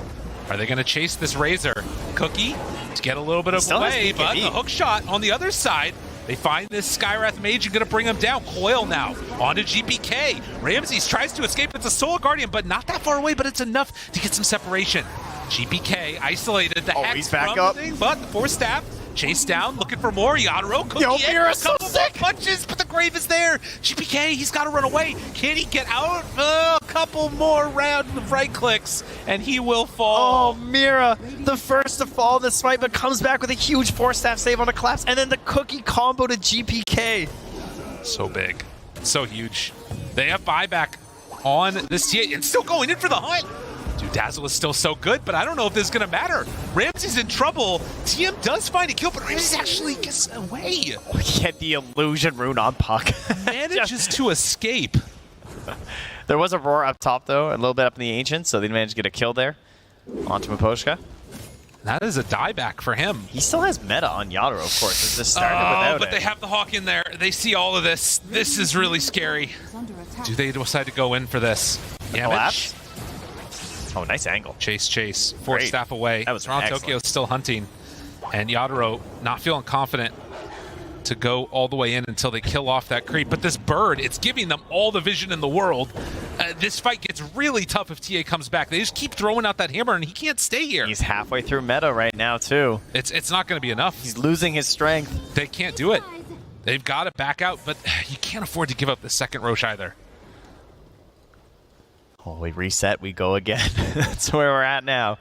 Are they going to chase this Razor? Cookie to get a little bit of away, but the hook shot on the other side. They find this Skywrath Mage and going to bring him down. Coil now onto GPK. Ramses tries to escape. It's a Soul Guardian, but not that far away, but it's enough to get some separation. GPK isolated the Hex he's back from up. the thing, but the Force Staff chase down, looking for more. Yadro, Cookie, Yo, Mira's a couple so sick. more punches, but the grave is there. GPK, he's got to run away. Can he get out? A couple more rounds of right clicks, and he will fall. Oh, Mira, the first to fall in this fight, but comes back with a huge 4-staff save on a collapse, and then the cookie combo to GPK. So big. So huge. They have buyback on this TA, and still going in for the hunt. Dude, Dazzle is still so good, but I don't know if this is going to matter. Ramsey's in trouble. TM does find a kill, but Ramsey actually gets away. Get the illusion rune on Puck. Manages to escape. There was a roar up top, though, a little bit up in the Ancient, so they managed to get a kill there onto Miposhka. That is a dieback for him. He still has meta on Yadro, of course. It's just started without but it. they have the Hawk in there. They see all of this. This is really scary. Do they decide to go in for this? Collapse? Oh, nice angle. Chase. 4 Great. staff away. That was Toronto excellent. Tokyo still hunting. And Yadro not feeling confident to go all the way in until they kill off that creep. But this bird, it's giving them all the vision in the world. This fight gets really tough if TA comes back. They just keep throwing out that hammer, and he can't stay here. He's halfway through meta right now, too. It's not going to be enough. He's losing his strength. They can't do it. They've got to back out, but you can't afford to give up the second Roche either. Oh, we reset, we go again. That's where we're at now.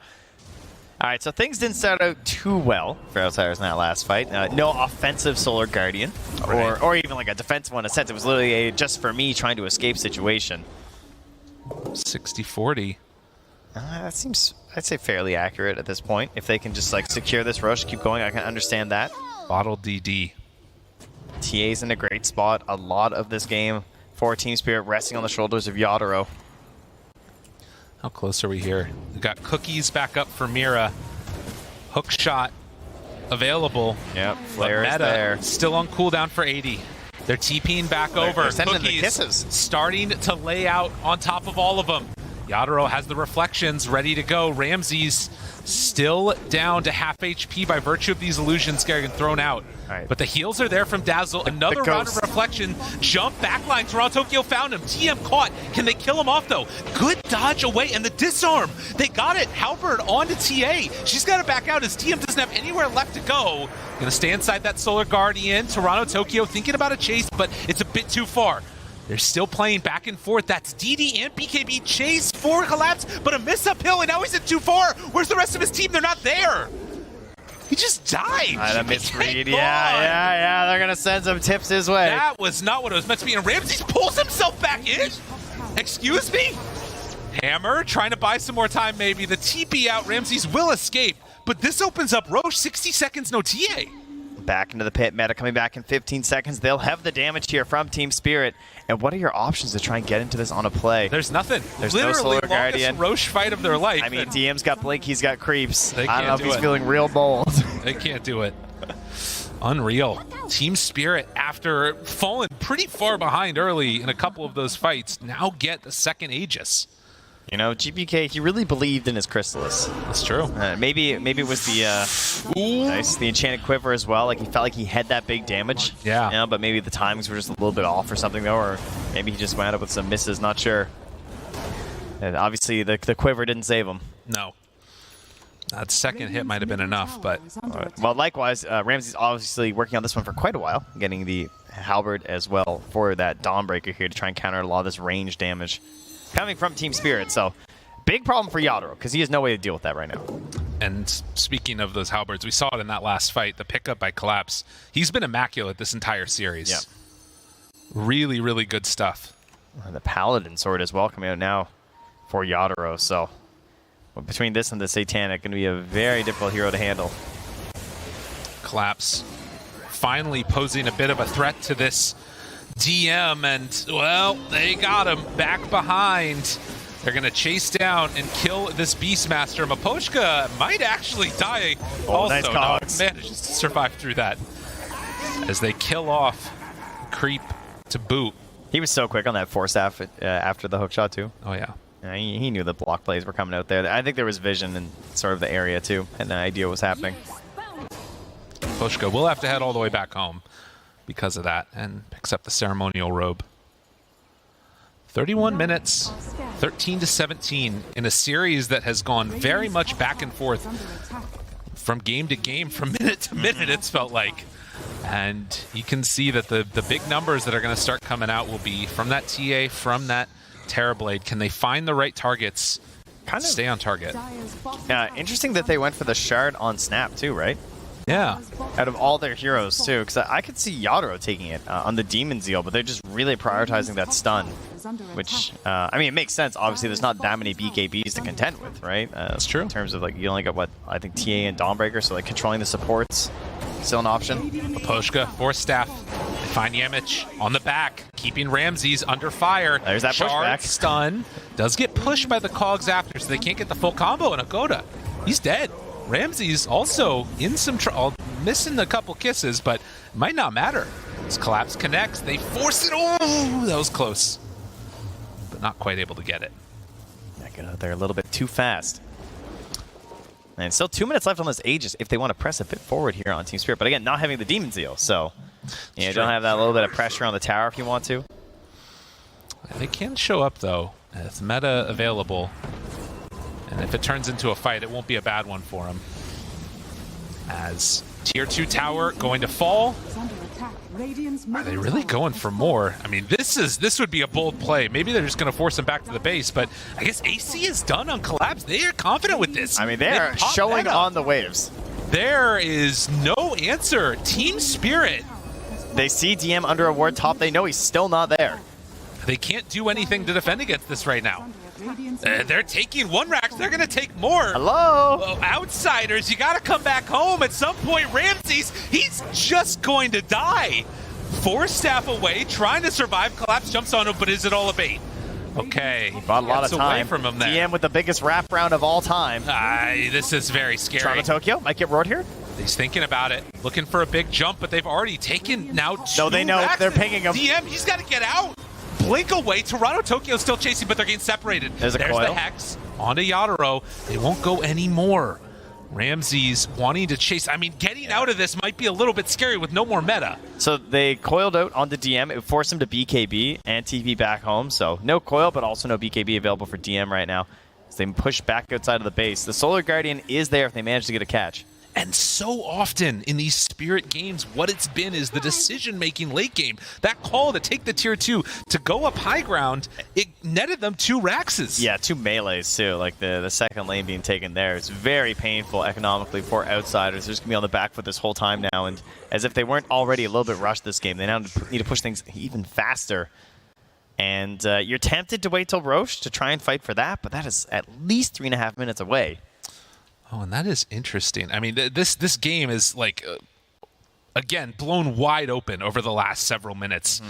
All right, so things didn't start out too well for Outsiders in that last fight. No offensive Solar Guardian, or even like a defensive one in a sense. It was literally a just for me trying to escape situation. 60-40. That seems, I'd say, fairly accurate at this point. If they can just like secure this rush, keep going, I can understand that. Bottle DD. TA's in a great spot. A lot of this game for Team Spirit resting on the shoulders of Yadro. How close are we here? We've got cookies back up for Mira. Hook shot available. Yep, But flare is Meta there. still on cooldown for 80. They're TPing back over. They're sending the Cookies kisses. starting to lay out on top of all of them. Yadro has the reflections ready to go. Ramsey's still down to half HP by virtue of these illusions getting thrown out. Right. But the heals are there from Dazzle. Another round of ghost. reflection. Jump backline. Toronto Tokyo found him. TM caught. Can they kill him off though? Good dodge away and the disarm. They got it. Halberd onto TA. She's got to back out as TM doesn't have anywhere left to go. Gonna stay inside that Solar Guardian. Toronto Tokyo thinking about a chase, but it's a bit too far. They're still playing back and forth. That's DD and BKB. Chase for collapse, but a miss uphill, and now he's at too far. Where's the rest of his team? They're not there. He just died. That misread. Come on. Yeah. They're gonna send some tips his way. That was not what it was meant to be. And Ramsey pulls himself back in. Excuse me? Hammer trying to buy some more time maybe. The TP out. Ramsey's will escape. But this opens up Roche. 60 seconds, no TA. Back into the pit. Meta coming back in 15 seconds. They'll have the damage here from Team Spirit. And what are your options to try and get into this on a play? There's nothing. There's no Literally Solar longest Guardian. Roche fight of their life. I mean, and DM's got Blink, he's got creeps. They I don't know can't if do he's it. feeling real bold. They can't do it. Unreal. Team Spirit, after falling pretty far behind early in a couple of those fights, now get the second Aegis. You know, GPK, he really believed in his Chrysalis. That's true. Maybe it was the Enchanted Quiver as well. Like, he felt like he had that big damage. Yeah. You know, but maybe the timings were just a little bit off or something, though, or maybe he just wound up with some misses, not sure. And obviously, the Quiver didn't save him. No. That second hit might have been enough, but Well, likewise, Ramsey's obviously working on this one for quite a while, getting the Halberd as well for that Dawnbreaker here to try and counter a lot of this range damage coming from Team Spirit. So, big problem for Yadro, because he has no way to deal with that right now. and speaking of those halberds, we saw it in that last fight, the pickup by Collapse. He's been immaculate this entire series. Yep. Really, really good stuff. And the Paladin sword as well coming out now for Yadro. So, well, between this and the Satanic, going to be a very difficult hero to handle. Collapse finally posing a bit of a threat to this DM, and, well, they got him back behind. They're going to chase down and kill this Beastmaster. Miposhka might actually die also. Nice No, cogs. manages to survive through that as they kill off Creep to boot. He was so quick on that Force staff after the hook shot, too. Oh, yeah. He knew the block plays were coming out there. I think there was vision in sort of the area, too, and an idea what was happening. Miposhka will have to head all the way back home because of that and picks up the ceremonial robe. 31 minutes, 13-17 in a series that has gone very much back and forth from game to game, from minute to minute, it's felt like. And you can see that the big numbers that are going to start coming out will be from that TA, from that Terrorblade. Can they find the right targets? Kind of stay on target. interesting that they went for the Shard on Snap too, right? Yeah. Out of all their heroes too, because I could see Yadro taking it on the Demon Zeal, but they're just really prioritizing that stun, which, I mean, it makes sense. Obviously, there's not that many BKBs to contend with, right? That's true. In terms of, like, you only got, what, I think TA and Dawnbreaker, so, like, controlling the supports, still an option. Poshka, Force Staff. They find Yamich on the back, keeping Ramses under fire. There's that Shard, pushback. stun. Does get pushed by the Cogs after, so they can't get the full combo, and Agoda, he's dead. Ramses also in some trouble, missing a couple kisses, but might not matter. This Collapse connects, they force it. Oh, that was close, but not quite able to get it. That got out there a little bit too fast. And still 2 minutes left on this Aegis if they want to press a bit forward here on Team Spirit. But again, not having the Demon Zeal, so you don't have that little bit of pressure on the tower if you want to. They can show up though. It's meta available. And if it turns into a fight, it won't be a bad one for him. As Tier 2 tower going to fall. Are they really going for more? I mean, this would be a bold play. Maybe they're just going to force him back to the base, but I guess AC is done on Collapse. They are confident with this. I mean, they are showing on the waves. There is no answer. Team Spirit. They see DM under a ward top. They know he's still not there. They can't do anything to defend against this right now. They're taking one rack. They're going to take more. Hello? Oh, Outsiders, you got to come back home. At some point, Ramses, he's just going to die. Force Staff away, trying to survive. Collapse jumps on him, but is it all a bait? Okay. He bought a lot of time. Away from him there. DM with the biggest wrap round of all time. This is very scary. Toronto Tokyo might get roared here. He's thinking about it, looking for a big jump, but they've already taken now 2 No, they know. racks. They're pinging him. DM, he's got to get out. Blink away. Toronto Tokyo still chasing, but they're getting separated. There's the coil. Hex onto Yadro. They won't go anymore. Ramses wanting to chase. I mean, getting out of this might be a little bit scary with no more meta. So they coiled out onto DM. It forced him to BKB and TP back home. So no coil, but also no BKB available for DM right now. So they push back outside of the base. The Solar Guardian is there if they manage to get a catch. And so often in these Spirit games, what it's been is the decision-making late game. That call to take the Tier 2 to go up high ground, it netted them 2 Raxes. Yeah, 2 melees too. Like the second lane being taken there. It's very painful economically for Outsiders. They're just going to be on the back foot this whole time now. And as if they weren't already a little bit rushed this game, they now need to push things even faster. And you're tempted to wait till Roche to try and fight for that, but that is at least 3.5 minutes away. Oh, and that is interesting. I mean, this game is like, again, blown wide open over the last several minutes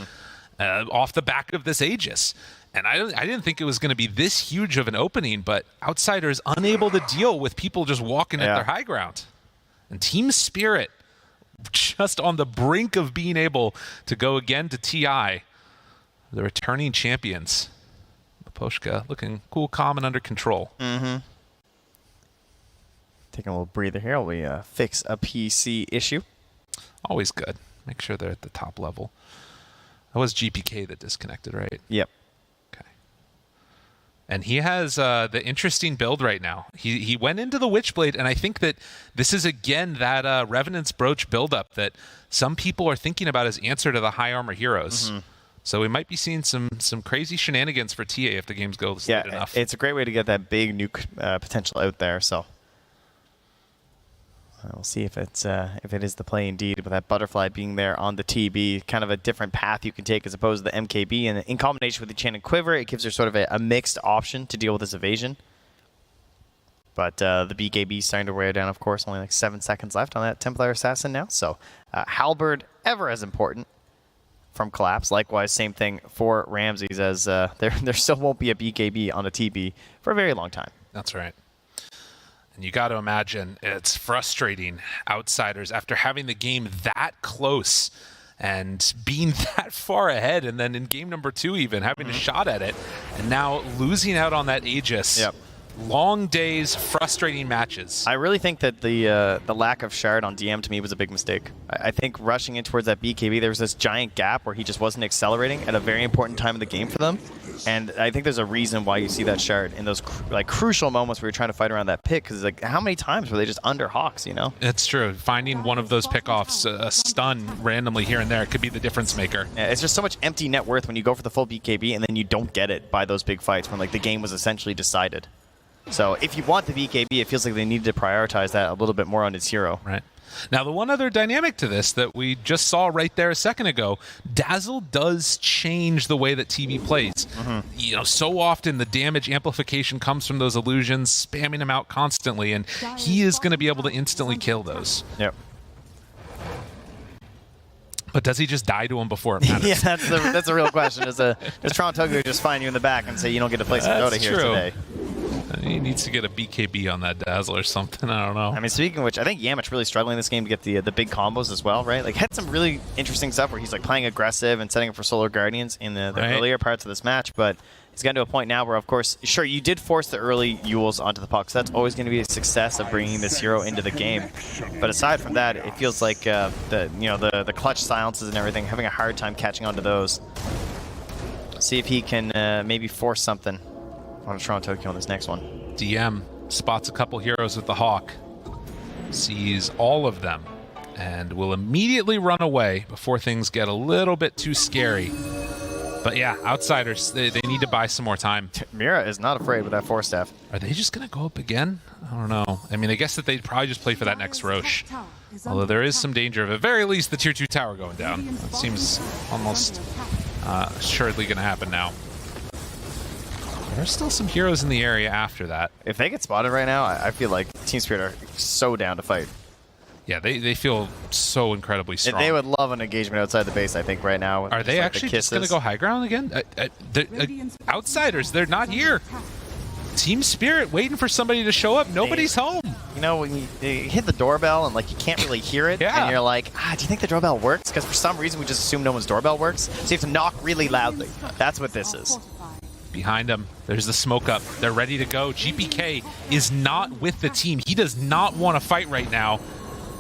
off the back of this Aegis. And I didn't think it was going to be this huge of an opening, but Outsiders unable to deal with people just walking at their high ground. And Team Spirit just on the brink of being able to go again to TI, the returning champions. Poshka looking cool, calm, and under control. Taking a little breather here while we fix a PC issue. Always good. Make sure they're at the top level. That was GPK that disconnected, right? Yep. Okay. And he has the interesting build right now. He went into the Witchblade, and I think that this is, again, that Revenant's Brooch buildup that some people are thinking about as answer to the high armor heroes. So we might be seeing some crazy shenanigans for TA if the games go late enough. It's a great way to get that big nuke potential out there, so... We'll see if it is the play indeed, with that Butterfly being there on the TB, kind of a different path you can take as opposed to the MKB, and in combination with the Chain and Quiver, it gives her sort of a mixed option to deal with this evasion. But the BKB is starting to wear down, of course, only like 7 seconds left on that Templar Assassin now, so Halberd, ever as important from Collapse. Likewise, same thing for Ramses, as there still won't be a BKB on a TB for a very long time. That's right. And you got to imagine it's frustrating, Outsiders, after having the game that close and being that far ahead, and then in game number 2 even, having a shot at it, and now losing out on that Aegis. Yep. Long days, frustrating matches. I really think that the lack of Shard on DM to me was a big mistake. I think rushing in towards that BKB, there was this giant gap where he just wasn't accelerating at a very important time in the game for them. And I think there's a reason why you see that shard in those crucial moments where you're trying to fight around that pick. Because like, how many times were they just under Hawks? You know. It's true. Finding one of those pickoffs, a stun randomly here and there, could be the difference maker. Yeah, it's just so much empty net worth when you go for the full BKB and then you don't get it by those big fights when like the game was essentially decided. So if you want the BKB, it feels like they need to prioritize that a little bit more on its hero. Right. Now, the one other dynamic to this that we just saw right there a second ago, Dazzle does change the way that TV plays. You know, so often the damage amplification comes from those illusions, spamming them out constantly, and he is going to be able to instantly kill those. Yep. But does he just die to him before it matters? Yeah, that's a real question. Does Toronto just find you in the back and say you don't get to play some Dota here today? He needs to get a BKB on that Dazzle or something. I don't know. I mean, speaking of which, I think Yamich really struggling in this game to get the big combos as well, right? Like, had some really interesting stuff where he's like playing aggressive and setting up for Solar Guardians in the earlier parts of this match, but he's gotten to a point now where, of course, sure, you did force the early Yules onto the puck, so that's always going to be a success of bringing this hero into the game. But aside from that, it feels like the clutch silences and everything, having a hard time catching onto those. See if he can maybe force something on Toronto Tokyo on this next one. DM spots a couple heroes with the Hawk, sees all of them, and will immediately run away before things get a little bit too scary. But yeah, Outsiders, they need to buy some more time. Mira is not afraid with that Force Staff. Are they just going to go up again? I don't know. I mean, I guess that they'd probably just play for that next Roche. Although there is some danger of, at very least, the Tier 2 tower going down. It seems almost assuredly going to happen now. There's still some heroes in the area after that. If they get spotted right now, I feel like Team Spirit are so down to fight. Yeah, they feel so incredibly strong. They would love an engagement outside the base, I think, right now. Are they actually just going to go high ground again? Outsiders, they're not here. Team Spirit waiting for somebody to show up. Nobody's home. You know, when you hit the doorbell and like you can't really hear it, and you're like, do you think the doorbell works? Because for some reason we just assume no one's doorbell works. So you have to knock really loudly. That's what this is. Behind him, there's the smoke up. They're ready to go. GPK is not with the team. He does not want to fight right now,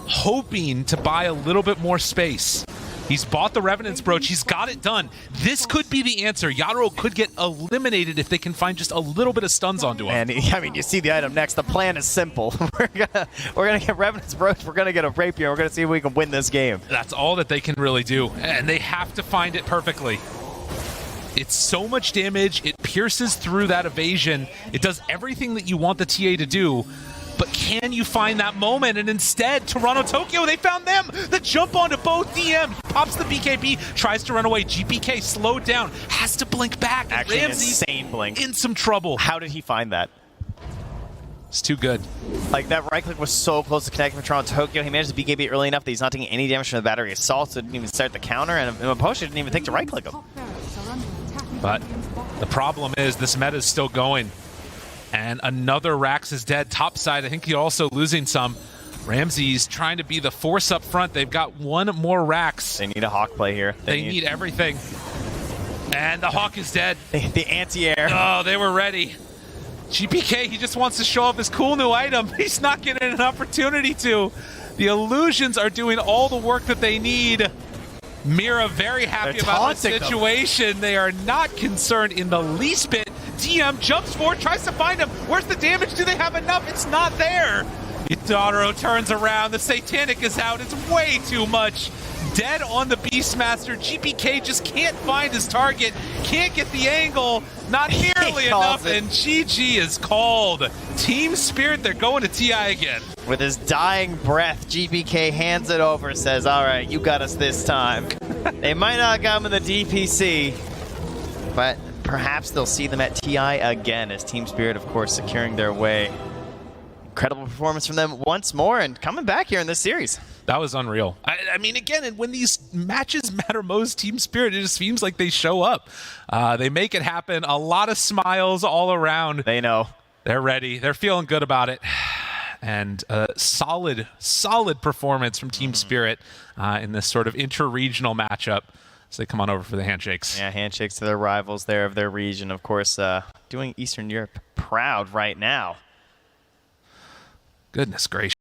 hoping to buy a little bit more space. He's bought the Revenant's Brooch. He's got it done. This could be the answer. Yatoro could get eliminated if they can find just a little bit of stuns onto him. And I mean, you see the item next. The plan is simple. We're gonna get Revenant's Brooch. We're gonna get a Rapier. We're gonna see if we can win this game. That's all that they can really do, and they have to find it perfectly. It's so much damage. It pierces through that evasion. It does everything that you want the TA to do. But can you find that moment? And instead, Toronto Tokyo, they found them. The jump onto both DM. He pops the BKB, tries to run away. GPK slowed down, has to blink back. And actually, Ramsey's insane blink. In some trouble. How did he find that? It's too good. Like, that right click was so close to connecting with Toronto Tokyo. He managed to BKB early enough that he's not taking any damage from the battery assault, so didn't even start the counter, and Maposha didn't even think to right click him. But the problem is this meta is still going. And another Rax is dead. Top side, I think he's also losing some. Ramsey's trying to be the force up front. They've got one more Rax. They need a Hawk play here. They need everything. And the Hawk is dead. The anti-air. Oh, they were ready. GPK, he just wants to show off his cool new item. He's not getting an opportunity to. The illusions are doing all the work that they need. Mira very happy about the situation. They are not concerned in the least bit. DM jumps forward, tries to find him. Where's the damage? Do they have enough? It's not there. Itadoro turns around. The Satanic is out. It's way too much. Dead on the Beastmaster. GPK just can't find his target. Can't get the angle. Not nearly enough. And GG is called. Team Spirit, they're going to TI again. With his dying breath, GPK hands it over, says, all right, you got us this time. They might not got him in the DPC, but perhaps they'll see them at TI again as Team Spirit, of course, securing their way. Incredible performance from them once more and coming back here in this series. That was unreal. I mean, again, and when these matches matter most, Team Spirit, it just seems like they show up. They make it happen. A lot of smiles all around. They know. They're ready. They're feeling good about it. And solid performance from Team Spirit in this sort of inter-regional matchup. So they come on over for the handshakes. Yeah, handshakes to their rivals there of their region. Of course, doing Eastern Europe proud right now. Goodness gracious.